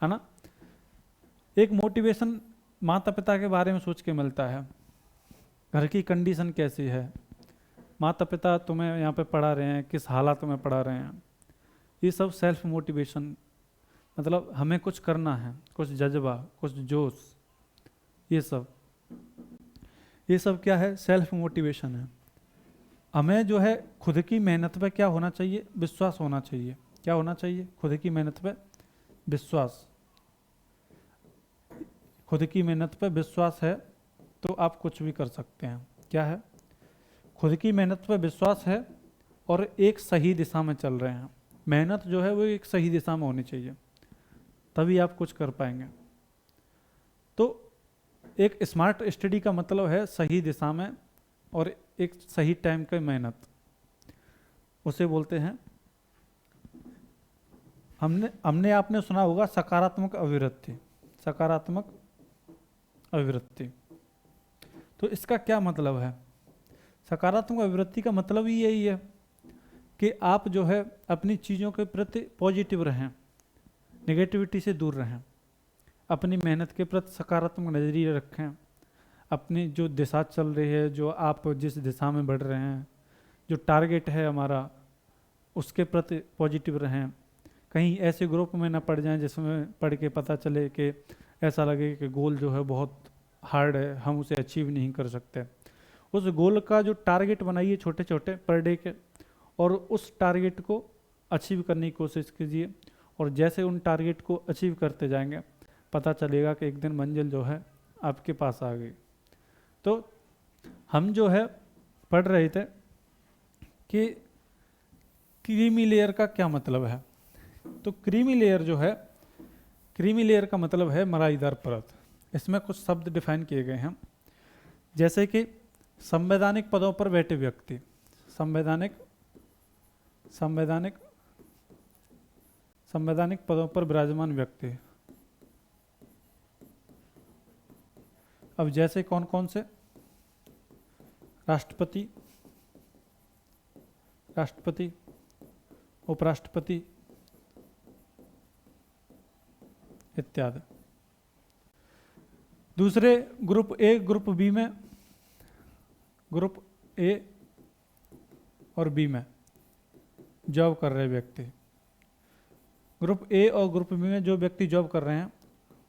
है ना। एक मोटिवेशन माता पिता के बारे में सोच के मिलता है, घर की कंडीशन कैसी है, माता पिता तुम्हें यहाँ पे पढ़ा रहे हैं, किस हालात में पढ़ा रहे हैं। ये सब सेल्फ मोटिवेशन, मतलब हमें कुछ करना है, कुछ जज्बा, कुछ जोश, ये सब क्या है? सेल्फ मोटिवेशन है। हमें जो है खुद की मेहनत पे क्या होना चाहिए? विश्वास होना चाहिए। क्या होना चाहिए? खुद की मेहनत पे विश्वास। खुद की मेहनत पे विश्वास है तो आप कुछ भी कर सकते हैं। क्या है? खुद की मेहनत पे विश्वास है और एक सही दिशा में चल रहे हैं। मेहनत जो है वो एक सही दिशा में होनी चाहिए, तभी आप कुछ कर पाएंगे। तो एक स्मार्ट स्टडी का मतलब है सही दिशा में और एक सही टाइम का मेहनत, उसे बोलते हैं। हमने आपने सुना होगा सकारात्मक अभिवृत्ति। सकारात्मक अभिवृत्ति, तो इसका क्या मतलब है? सकारात्मक अभिवृत्ति का मतलब ही यही है कि आप जो है अपनी चीज़ों के प्रति पॉजिटिव रहें, नेगेटिविटी से दूर रहें, अपनी मेहनत के प्रति सकारात्मक नज़रिए रखें, अपनी जो दिशा चल रही है, जो आप जिस दिशा में बढ़ रहे हैं, जो टारगेट है हमारा, उसके प्रति पॉजिटिव रहें। कहीं ऐसे ग्रुप में ना पड़ जाएं जिसमें पढ़ के पता चले कि ऐसा लगे कि गोल जो है बहुत हार्ड है, हम उसे अचीव नहीं कर सकते। उस गोल का जो टारगेट बनाइए छोटे छोटे पर डे के, और उस टारगेट को अचीव करने की कोशिश कीजिए। और जैसे उन टारगेट को अचीव करते जाएंगे, पता चलेगा कि एक दिन मंजिल जो है आपके पास आ गई। तो हम जो है पढ़ रहे थे कि क्रीमी लेयर का क्या मतलब है। तो क्रीमी लेयर जो है, क्रीमी लेयर का मतलब है मलाईदार परत। इसमें कुछ शब्द डिफाइन किए गए हैं, जैसे कि संवैधानिक पदों पर बैठे व्यक्ति, संवैधानिक पदों पर विराजमान व्यक्ति। अब जैसे कौन कौन से? राष्ट्रपति, उपराष्ट्रपति इत्यादि। दूसरे ग्रुप ए, ग्रुप बी में, ग्रुप ए और बी में जॉब कर रहे व्यक्ति। ग्रुप ए और ग्रुप बी में जो व्यक्ति जॉब कर रहे हैं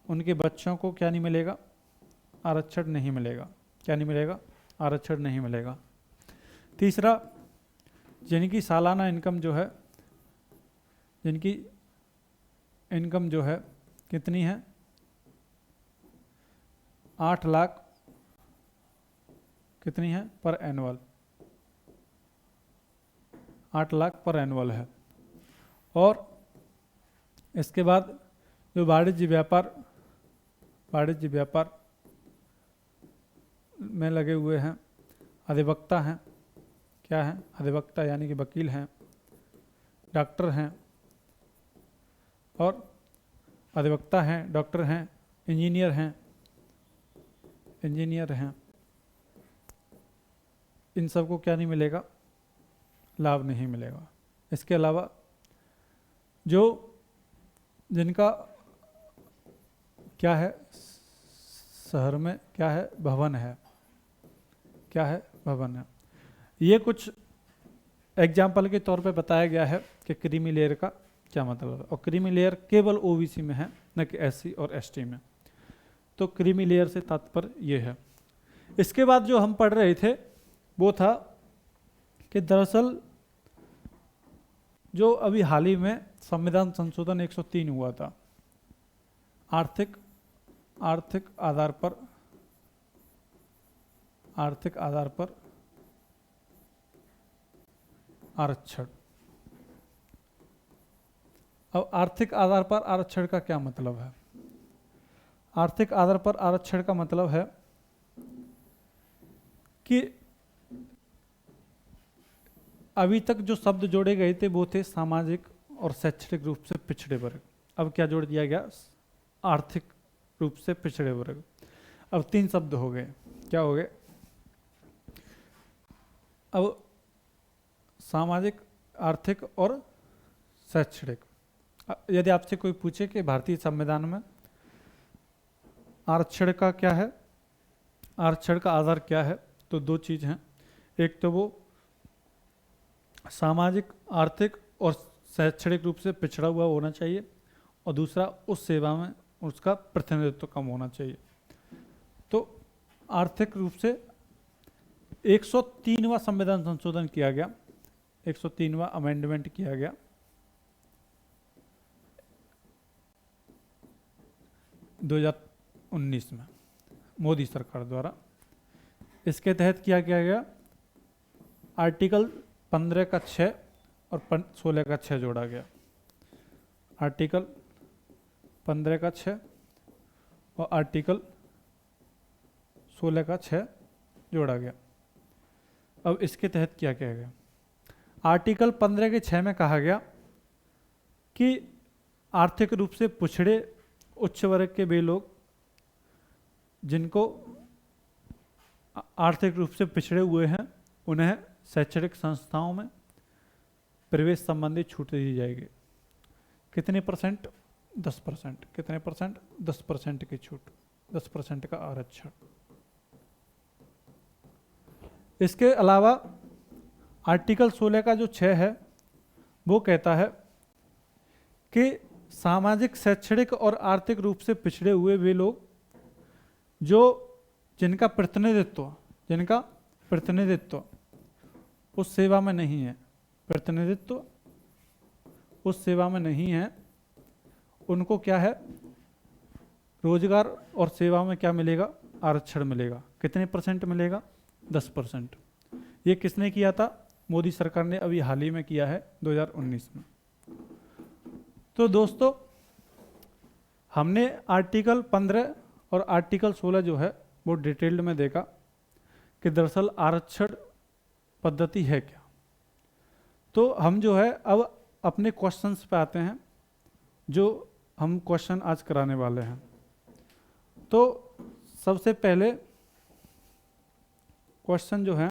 उनके बच्चों को क्या नहीं मिलेगा? आरक्षण नहीं मिलेगा। क्या नहीं मिलेगा? आरक्षण नहीं मिलेगा। तीसरा, जिनकी सालाना इनकम जो है, जिनकी इनकम जो है कितनी है? 8 लाख कितनी है पर एनुअल? 8 लाख पर एनुअल है। और इसके बाद जो वाणिज्य व्यापार में लगे हुए हैं, अधिवक्ता हैं। क्या हैं? अधिवक्ता यानी कि वकील हैं, डॉक्टर हैं, और अधिवक्ता हैं, डॉक्टर हैं, इंजीनियर हैं, इन सबको क्या नहीं मिलेगा? लाभ नहीं मिलेगा। इसके अलावा जो जिनका क्या है, शहर में क्या है, भवन है, क्या है, भवन है। ये कुछ एग्जाम्पल के तौर पे बताया गया है कि क्रीमी लेयर का क्या मतलब है। और क्रीमी लेयर केवल ओबीसी में है, न कि एससी और एसटी में। तो क्रीमी लेयर से तात्पर्य ये है। इसके बाद जो हम पढ़ रहे थे वो था कि दरअसल जो अभी हाल ही में संविधान संशोधन 103 हुआ था, आर्थिक आधार पर आरक्षण। अब आर्थिक आधार पर आरक्षण का क्या मतलब है? आर्थिक आधार पर आरक्षण का मतलब है कि अभी तक जो शब्द जोड़े गए थे वो थे सामाजिक और शैक्षणिक रूप से पिछड़े वर्ग। अब क्या जोड़ दिया गया? आर्थिक रूप से पिछड़े वर्ग। अब 3 शब्द हो गए। क्या हो गए? अब सामाजिक, आर्थिक और शैक्षणिक। यदि आपसे कोई पूछे कि भारतीय संविधान में आरक्षण का क्या है, आरक्षण का आधार क्या है, तो 2 चीज हैं। एक तो वो सामाजिक, आर्थिक और शैक्षणिक रूप से पिछड़ा हुआ होना चाहिए, और दूसरा उस सेवा में उसका प्रतिनिधित्व कम होना चाहिए। तो आर्थिक रूप से 103वां संविधान संशोधन किया गया, 103वां अमेंडमेंट किया गया 2019 में मोदी सरकार द्वारा। इसके तहत क्या किया गया? आर्टिकल 15 का 6 और 16 का 6 जोड़ा गया। आर्टिकल 15 का 6 और आर्टिकल 16 का 6 जोड़ा गया। अब इसके तहत क्या किया गया? आर्टिकल 15 के 6 में कहा गया कि आर्थिक रूप से पिछड़े उच्च वर्ग के वे लोग जिनको आर्थिक रूप से पिछड़े हुए हैं, उन्हें शैक्षणिक संस्थाओं में प्रवेश संबंधी छूट दी जाएगी। कितने परसेंट? 10%। कितने परसेंट? 10% की छूट, 10% का आरक्षण। इसके अलावा आर्टिकल 16 का जो 6 है वो कहता है कि सामाजिक, शैक्षणिक और आर्थिक रूप से पिछड़े हुए वे लोग जो जिनका प्रतिनिधित्व उस सेवा में नहीं है, प्रतिनिधित्व उस सेवा में नहीं है, उनको क्या है? रोजगार और सेवा में क्या मिलेगा? आरक्षण मिलेगा। कितने परसेंट मिलेगा? 10%। ये किसने किया था? मोदी सरकार ने अभी हाल ही में किया है 2019 में। तो दोस्तों, हमने आर्टिकल 15 और आर्टिकल 16 जो है वो डिटेल्ड में देखा कि दरअसल आरक्षण पद्धति है क्या। तो हम जो है अब अपने क्वेश्चंस पे आते हैं, जो हम क्वेश्चन आज कराने वाले हैं। तो सबसे पहले क्वेश्चन जो है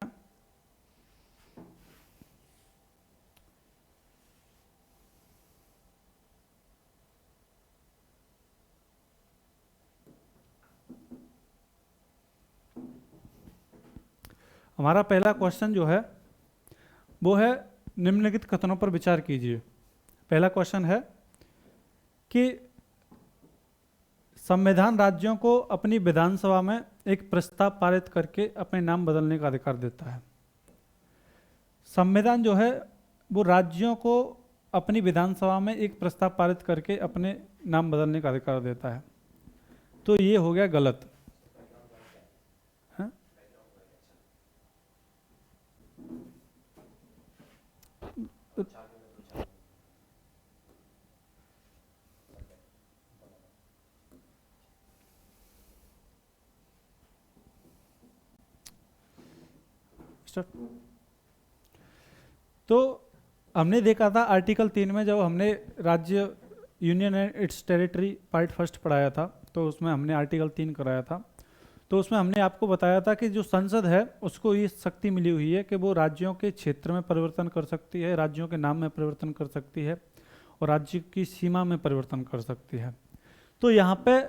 हमारा पहला क्वेश्चन जो है वो है निम्नलिखित कथनों पर विचार कीजिए। पहला क्वेश्चन है कि संविधान राज्यों को अपनी विधानसभा में एक प्रस्ताव पारित करके अपने नाम बदलने का अधिकार देता है। संविधान जो है वो राज्यों को अपनी विधानसभा में एक प्रस्ताव पारित करके अपने नाम बदलने का अधिकार देता है। तो ये हो गया गलत। तो हमने देखा था आर्टिकल 3 में, जब हमने राज्य, union and it's territory part first पढ़ाया था, तो उसमें हमने आर्टिकल 3 कराया था। तो उसमें हमने आपको बताया था कि जो संसद है उसको ये शक्ति मिली हुई है कि वो राज्यों के क्षेत्र में परिवर्तन कर सकती है, राज्यों के नाम में परिवर्तन कर सकती है, और राज्य की सीमा में परिवर्तन कर सकती है। तो यहाँ पे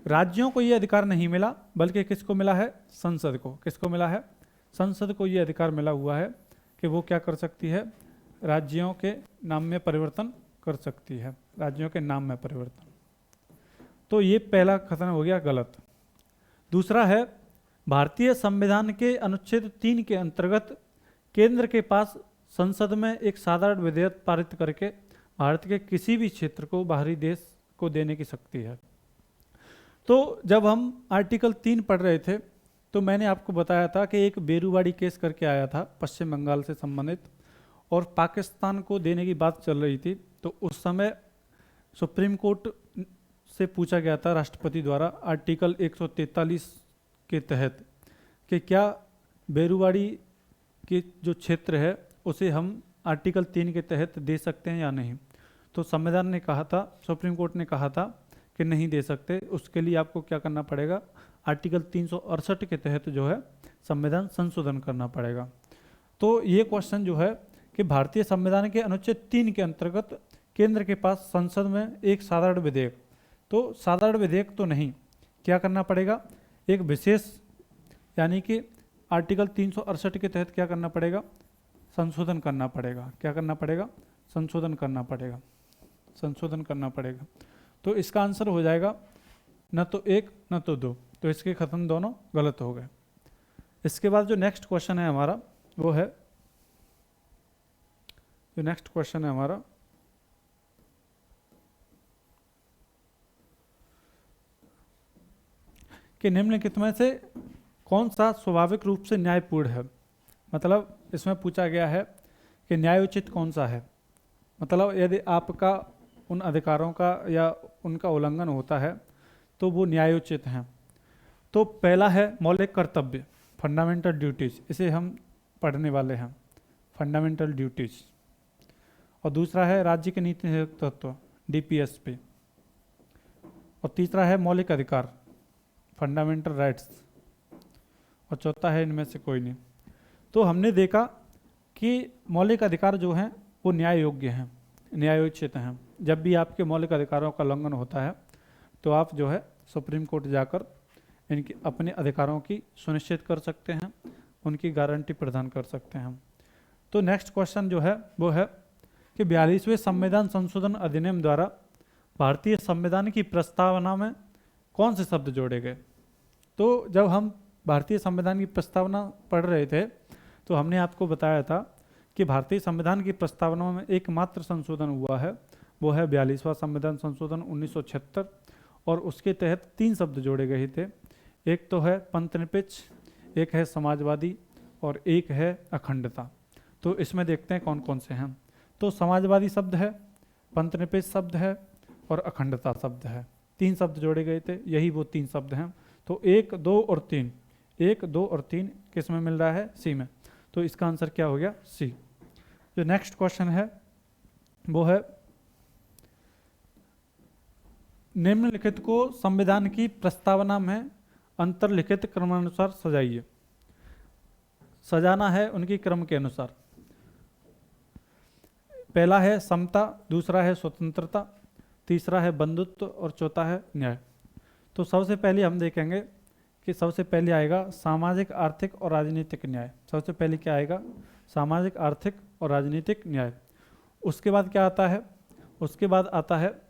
राज्यों को ये अधिकार नहीं मिला, बल्कि किसको मिला है? संसद को। किसको मिला है? संसद को ये अधिकार मिला हुआ है कि वो क्या कर सकती है? राज्यों के नाम में परिवर्तन कर सकती है, राज्यों के नाम में परिवर्तन। तो ये पहला कथन हो गया गलत। दूसरा है, भारतीय संविधान के अनुच्छेद 3 के अंतर्गत केंद्र के पास संसद में एक साधारण विधेयक पारित करके भारत के किसी भी क्षेत्र को बाहरी देश को देने की शक्ति है। तो जब हम आर्टिकल 3 पढ़ रहे थे तो मैंने आपको बताया था कि एक बेरूवाड़ी केस करके आया था पश्चिम बंगाल से संबंधित, और पाकिस्तान को देने की बात चल रही थी। तो उस समय सुप्रीम कोर्ट से पूछा गया था राष्ट्रपति द्वारा आर्टिकल 143 के तहत कि क्या बेरूवाड़ी के जो क्षेत्र है उसे हम आर्टिकल 3 के तहत दे सकते हैं या नहीं। तो संविधान ने कहा था, सुप्रीम कोर्ट ने कहा था कि नहीं दे सकते। उसके लिए आपको क्या करना पड़ेगा? आर्टिकल 368 के तहत जो है संविधान संशोधन करना पड़ेगा। तो ये क्वेश्चन जो है कि भारतीय संविधान के अनुच्छेद 3 के अंतर्गत केंद्र के पास संसद में एक साधारण विधेयक, तो साधारण विधेयक तो नहीं, क्या करना पड़ेगा? एक विशेष, यानी कि आर्टिकल 368 के तहत क्या करना पड़ेगा? संशोधन करना पड़ेगा। क्या करना पड़ेगा? संशोधन करना पड़ेगा, संशोधन करना पड़ेगा। तो इसका आंसर हो जाएगा न तो 1 न तो 2, तो इसके कथन दोनों गलत हो गए। इसके बाद जो नेक्स्ट क्वेश्चन है हमारा वो है, जो नेक्स्ट क्वेश्चन है हमारा, कि निम्नलिखित में से कौन सा स्वाभाविक रूप से न्यायपूर्ण है। मतलब इसमें पूछा गया है कि न्यायोचित कौन सा है। मतलब यदि आपका उन अधिकारों का या उनका उल्लंघन होता है तो वो न्यायोचित हैं। तो पहला है मौलिक कर्तव्य, फंडामेंटल ड्यूटीज, इसे हम पढ़ने वाले हैं, फंडामेंटल ड्यूटीज। और दूसरा है राज्य के नीति निर्धारक तत्व, डीपीएसपी। और तीसरा है मौलिक अधिकार, फंडामेंटल राइट्स। और चौथा है इनमें से कोई नहीं। तो हमने देखा कि मौलिक अधिकार जो हैं वो न्याय योग्य हैं, न्यायोचित हैं। जब भी आपके मौलिक अधिकारों का उल्लंघन होता है तो आप जो है सुप्रीम कोर्ट जाकर इनके अपने अधिकारों की सुनिश्चित कर सकते हैं, उनकी गारंटी प्रदान कर सकते हैं। तो नेक्स्ट क्वेश्चन जो है वो है कि 42वें संविधान संशोधन अधिनियम द्वारा भारतीय संविधान की प्रस्तावना में कौन से शब्द जोड़े गए। तो जब हम भारतीय संविधान की प्रस्तावना पढ़ रहे थे तो हमने आपको बताया था कि भारतीय संविधान की प्रस्तावना में एकमात्र संशोधन हुआ है, वो है 42वां संविधान संशोधन 1976, और उसके तहत 3 शब्द जोड़े गए थे। एक तो है पंथनिरपेक्ष, एक है समाजवादी और एक है अखंडता। तो इसमें देखते हैं कौन कौन से हैं। तो समाजवादी शब्द है, पंथनिरपेक्ष शब्द है और अखंडता शब्द है। 3 शब्द जोड़े गए थे, यही वो 3 शब्द हैं। तो 1, 2 और 3, 1, 2 और 3 किस में मिल रहा है? सी में। तो इसका आंसर क्या हो गया? सी। जो नेक्स्ट क्वेश्चन है वो है, निम्नलिखित को संविधान की प्रस्तावना में अंतर्लिखित क्रमानुसार सजाइए। सजाना है उनकी क्रम के अनुसार। पहला है समता, दूसरा है स्वतंत्रता, तीसरा है बंधुत्व और चौथा है न्याय। तो सबसे पहले हम देखेंगे कि सबसे पहले आएगा सामाजिक, आर्थिक और राजनीतिक न्याय। सबसे पहले क्या आएगा? सामाजिक, आर्थिक और राजनीतिक न्याय। उसके बाद क्या आता है? उसके बाद आता है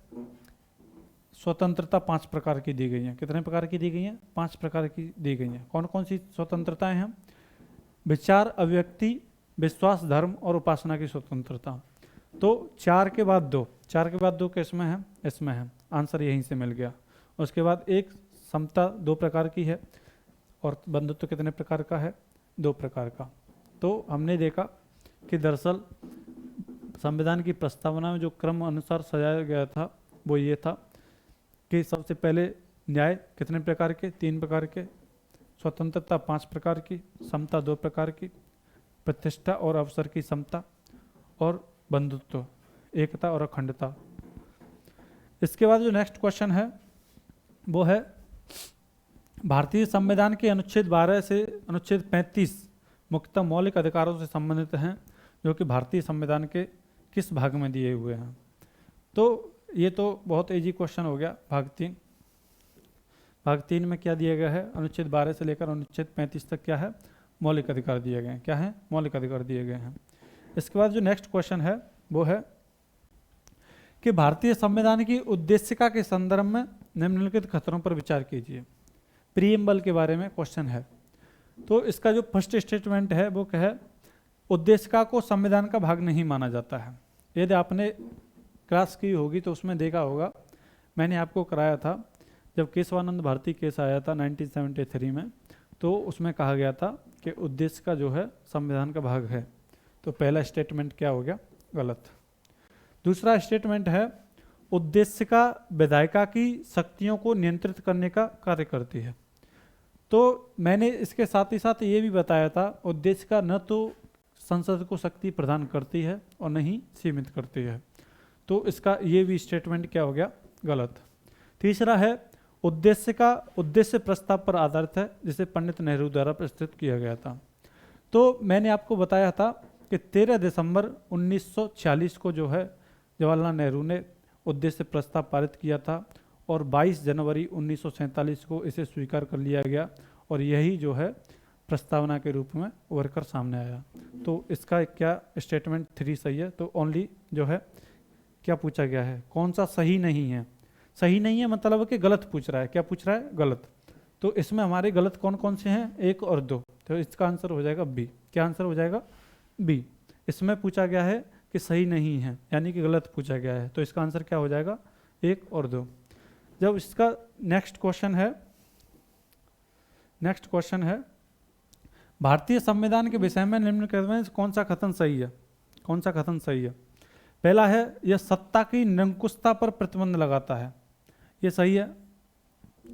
स्वतंत्रता। 5 प्रकार की दी गई हैं। कितने प्रकार की दी गई हैं? 5 प्रकार की दी गई हैं। कौन कौन सी स्वतंत्रताएं हैं? विचार, अभिव्यक्ति, विश्वास, धर्म और उपासना की स्वतंत्रता। तो 4 के बाद 2, 4 के बाद 2 किसमें है? इसमें है। आंसर यहीं से मिल गया। उसके बाद एक समता 2 प्रकार की है, और बंधुत्व कितने प्रकार का है? 2 प्रकार का। तो हमने देखा कि दरअसल संविधान की प्रस्तावना में जो क्रम अनुसार सजाया गया था वो ये था कि सबसे पहले न्याय कितने प्रकार के? 3 प्रकार के, स्वतंत्रता 5 प्रकार की, समता 2 प्रकार की, प्रतिष्ठा और अवसर की समता, और बंधुत्व, एकता और अखंडता। इसके बाद जो नेक्स्ट क्वेश्चन है वो है, भारतीय संविधान के अनुच्छेद 12 से अनुच्छेद 35 मुख्यतः मौलिक अधिकारों से संबंधित हैं, जो कि भारतीय संविधान के किस भाग में दिए हुए हैं? तो ये तो बहुत इजी क्वेश्चन हो गया। भाग 3, भाग 3 में क्या दिया गया है, अनुच्छेद 12 से लेकर अनुच्छेद 35 तक क्या है, मौलिक अधिकार दिए गए हैं। क्या है, मौलिक अधिकार दिए गए हैं। इसके बाद जो नेक्स्ट क्वेश्चन है वो है कि भारतीय संविधान की उद्देशिका के संदर्भ में निम्नलिखित खतरों पर विचार कीजिए। प्रीएम्बल के बारे में क्वेश्चन है। तो इसका जो फर्स्ट स्टेटमेंट है वो क्या है, उद्देशिका को संविधान का भाग नहीं माना जाता है। यदि आपने क्लास की होगी तो उसमें देखा होगा, मैंने आपको कराया था जब केशवानंद भारती केस आया था 1973 में, तो उसमें कहा गया था कि उद्देशिका जो है संविधान का भाग है। तो पहला स्टेटमेंट क्या हो गया, गलत। दूसरा स्टेटमेंट है उद्देशिका विधायिका की शक्तियों को नियंत्रित करने का कार्य करती है। तो मैंने इसके साथ ही साथ ये भी बताया था, उद्देशिका न तो संसद को शक्ति प्रदान करती है और न ही सीमित करती है। तो इसका ये भी स्टेटमेंट क्या हो गया, गलत। तीसरा है उद्देशिका उद्देश्य प्रस्ताव पर आधारित है, जिसे पंडित नेहरू द्वारा प्रस्तुत किया गया था। तो मैंने आपको बताया था कि 13 दिसंबर 1946 को जो है जवाहरलाल नेहरू ने उद्देश्य प्रस्ताव पारित किया था और 22 जनवरी 1947 को इसे स्वीकार कर लिया गया और यही जो है प्रस्तावना के रूप में उभर कर सामने आया। तो इसका क्या स्टेटमेंट 3 सही है। तो ओनली जो है क्या पूछा गया है, कौन सा सही नहीं है। सही नहीं है मतलब कि गलत पूछ रहा है। क्या पूछ रहा है, गलत। तो इसमें हमारे गलत कौन कौन से हैं, 1 और 2। तो इसका आंसर हो जाएगा बी। क्या आंसर हो जाएगा, बी। इसमें पूछा गया है कि सही नहीं है, यानी कि गलत पूछा गया है। तो इसका आंसर क्या हो जाएगा, 1 और 2। जब इसका नेक्स्ट क्वेश्चन है भारतीय संविधान के विषय में निम्नलिखित में कौन सा कथन सही है, कौन सा कथन सही है। पहला है यह सत्ता की निरंकुशता पर प्रतिबंध लगाता है, ये सही है।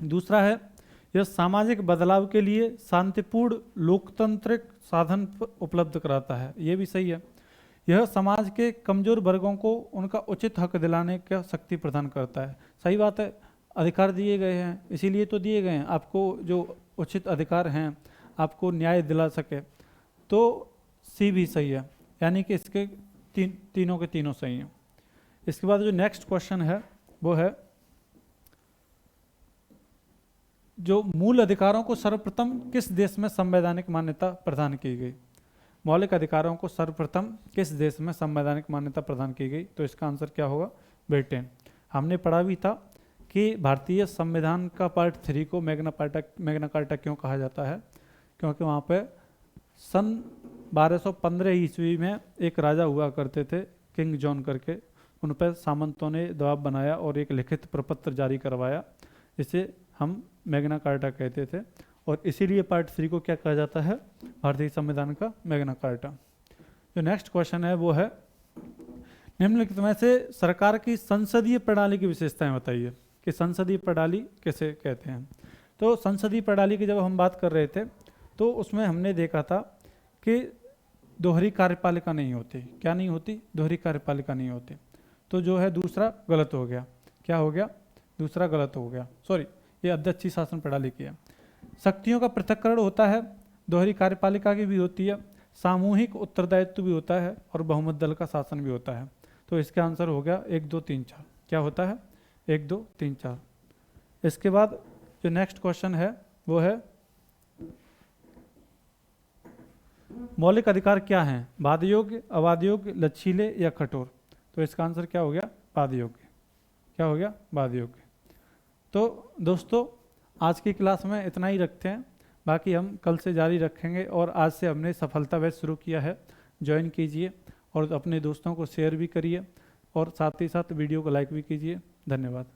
दूसरा है यह सामाजिक बदलाव के लिए शांतिपूर्ण लोकतांत्रिक साधन उपलब्ध कराता है, ये भी सही है। यह समाज के कमजोर वर्गों को उनका उचित हक दिलाने का शक्ति प्रदान करता है, सही बात है। अधिकार दिए गए हैं, इसीलिए तो दिए गए हैं आपको, जो उचित अधिकार हैं आपको न्याय दिला सके। तो सी भी सही है, यानी कि इसके तीनों के तीनों सही हैं। इसके बाद जो नेक्स्ट क्वेश्चन है वो है जो मूल अधिकारों को सर्वप्रथम किस देश में संवैधानिक मान्यता प्रदान की गई। मौलिक अधिकारों को सर्वप्रथम किस देश में संवैधानिक मान्यता प्रदान की गई। तो इसका आंसर क्या होगा, ब्रिटेन। हमने पढ़ा भी था कि भारतीय संविधान का पार्ट 3 को मैग्ना कार्टा क्यों कहा जाता है, क्योंकि वहाँ पे सन 1215 ईस्वी में एक राजा हुआ करते थे किंग जॉन करके, उन पर सामंतों ने दबाव बनाया और एक लिखित प्रपत्र जारी करवाया, जिसे हम मैग्ना कार्टा कहते थे। और इसीलिए पार्ट 3 को क्या कहा जाता है, भारतीय संविधान का मैग्ना कार्टा। जो नेक्स्ट क्वेश्चन है वो है निम्नलिखित में से सरकार की संसदीय प्रणाली की विशेषताएं बताइए कि संसदीय प्रणाली किसे कहते हैं। तो संसदीय प्रणाली की जब हम बात कर रहे थे तो उसमें हमने देखा था कि दोहरी कार्यपालिका नहीं होती। क्या नहीं होती, दोहरी कार्यपालिका नहीं होती। तो जो है दूसरा गलत हो गया। क्या हो गया, दूसरा गलत हो गया, सॉरी, ये अध्यक्षीय शासन प्रणाली की है। शक्तियों का पृथक्करण होता है, दोहरी कार्यपालिका की भी होती है, सामूहिक उत्तरदायित्व भी होता है और बहुमत दल का शासन भी होता है। तो इसका आंसर हो गया 1 2 3 4। क्या होता है, 1 2 3 4। इसके बाद जो नेक्स्ट क्वेश्चन है वो है मौलिक अधिकार क्या हैं, बाध्य योग्य, अबाध्य योग्य, लचीले या कठोर। तो इसका आंसर क्या हो गया, बाध्य योग्य। क्या हो गया, बाध्य योग्य। तो दोस्तों आज की क्लास में इतना ही रखते हैं, बाकी हम कल से जारी रखेंगे। और आज से हमने सफलता बैच शुरू किया है, ज्वाइन कीजिए और अपने दोस्तों को शेयर भी करिए और साथ ही साथ वीडियो को लाइक भी कीजिए। धन्यवाद।